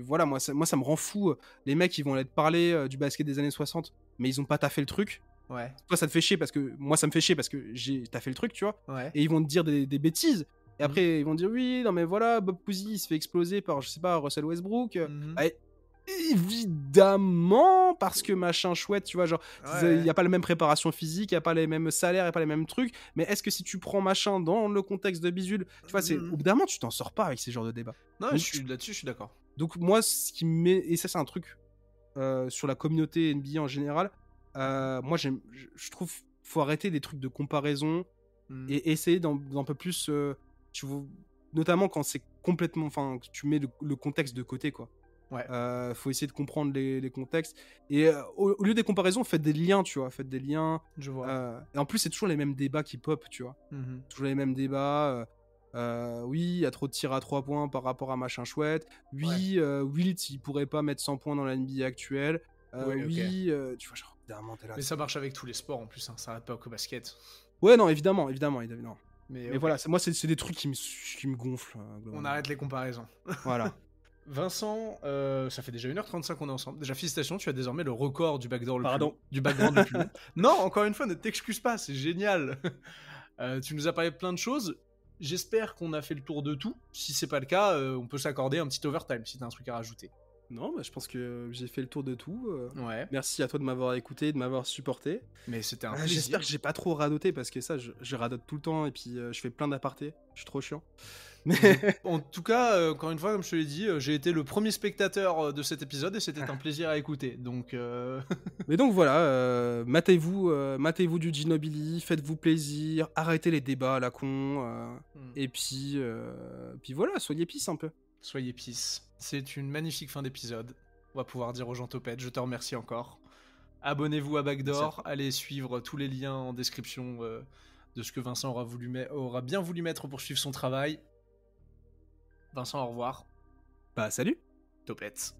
voilà, moi, ça me rend fou. Les mecs, ils vont aller te parler du basket des années 60, mais ils ont pas taffé le truc. Ouais. Toi, ça te fait chier parce que moi, ça me fait chier parce que j'ai taffé le truc, tu vois. Ouais. Et ils vont te dire des bêtises. Et après, ils vont dire oui, non mais voilà, Bob Cousy, il se fait exploser par, je sais pas, Russell Westbrook. Mhm. Évidemment, parce que machin chouette, tu vois, genre, il Ouais. n'y a pas la même préparation physique, il n'y a pas les mêmes salaires, il n'y a pas les mêmes trucs. Mais est-ce que si tu prends machin dans le contexte de Bidule, tu vois, Mhm. au bout d'un moment, tu t'en sors pas avec ces genres de débats. Non, Donc, là-dessus, je suis d'accord. donc moi, ce qui me met, et ça c'est un truc sur la communauté NBA en général, moi je trouve faut arrêter des trucs de comparaison Mhm. et essayer d'un peu plus, tu vois, notamment quand c'est complètement, enfin, tu mets le contexte de côté, quoi. Ouais. Faut essayer de comprendre les contextes et au lieu des comparaisons, faites des liens, tu vois, faites des liens. Je vois. Et en plus, c'est toujours les mêmes débats qui pop, tu vois. Mhm. Toujours les mêmes débats. Oui, il y a trop de tirs à 3 points par rapport à machin chouette. Oui, Wilt, il pourrait pas mettre 100 points dans la NBA actuelle. Ouais, ok. Oui, tu vois, genre, évidemment, t'es là. Mais ça marche avec tous les sports en plus, hein. Ça arrête pas qu'au basket. Ouais, non, évidemment. Mais Mais ok. voilà, moi, c'est des trucs qui me gonflent. On Globalement. arrête les comparaisons. Voilà. Vincent, ça fait déjà 1h35 qu'on est ensemble. Déjà, félicitations, tu as désormais le record du backdoor Pardon. du background le plus long. Non, encore une fois, ne t'excuse pas, c'est génial. Tu nous as parlé de plein de choses. J'espère qu'on a fait le tour de tout. Si c'est pas le cas, on peut s'accorder un petit overtime si t'as un truc à rajouter. Non, bah, je pense que j'ai fait le tour de tout. Ouais, Merci à toi de m'avoir écouté, de m'avoir supporté. mais c'était un J'espère plaisir. que j'ai pas trop radoté parce que ça, je radote tout le temps et puis je fais plein d'apartés. Je suis trop chiant. Mais En tout cas, encore une fois, comme je te l'ai dit, j'ai été le premier spectateur de cet épisode et c'était un plaisir à écouter. Donc, Mais donc voilà, matez-vous du Ginobili, faites-vous plaisir, arrêtez les débats à la con, et puis voilà, soyez pisse un peu. soyez peace. C'est une magnifique fin d'épisode. On va pouvoir dire aux gens Topette, je te remercie encore. Abonnez-vous à Merci à Backdoor, toi. allez suivre tous les liens en description de ce que Vincent aura bien voulu mettre pour suivre son travail. Vincent, au revoir. Bah salut. Topette.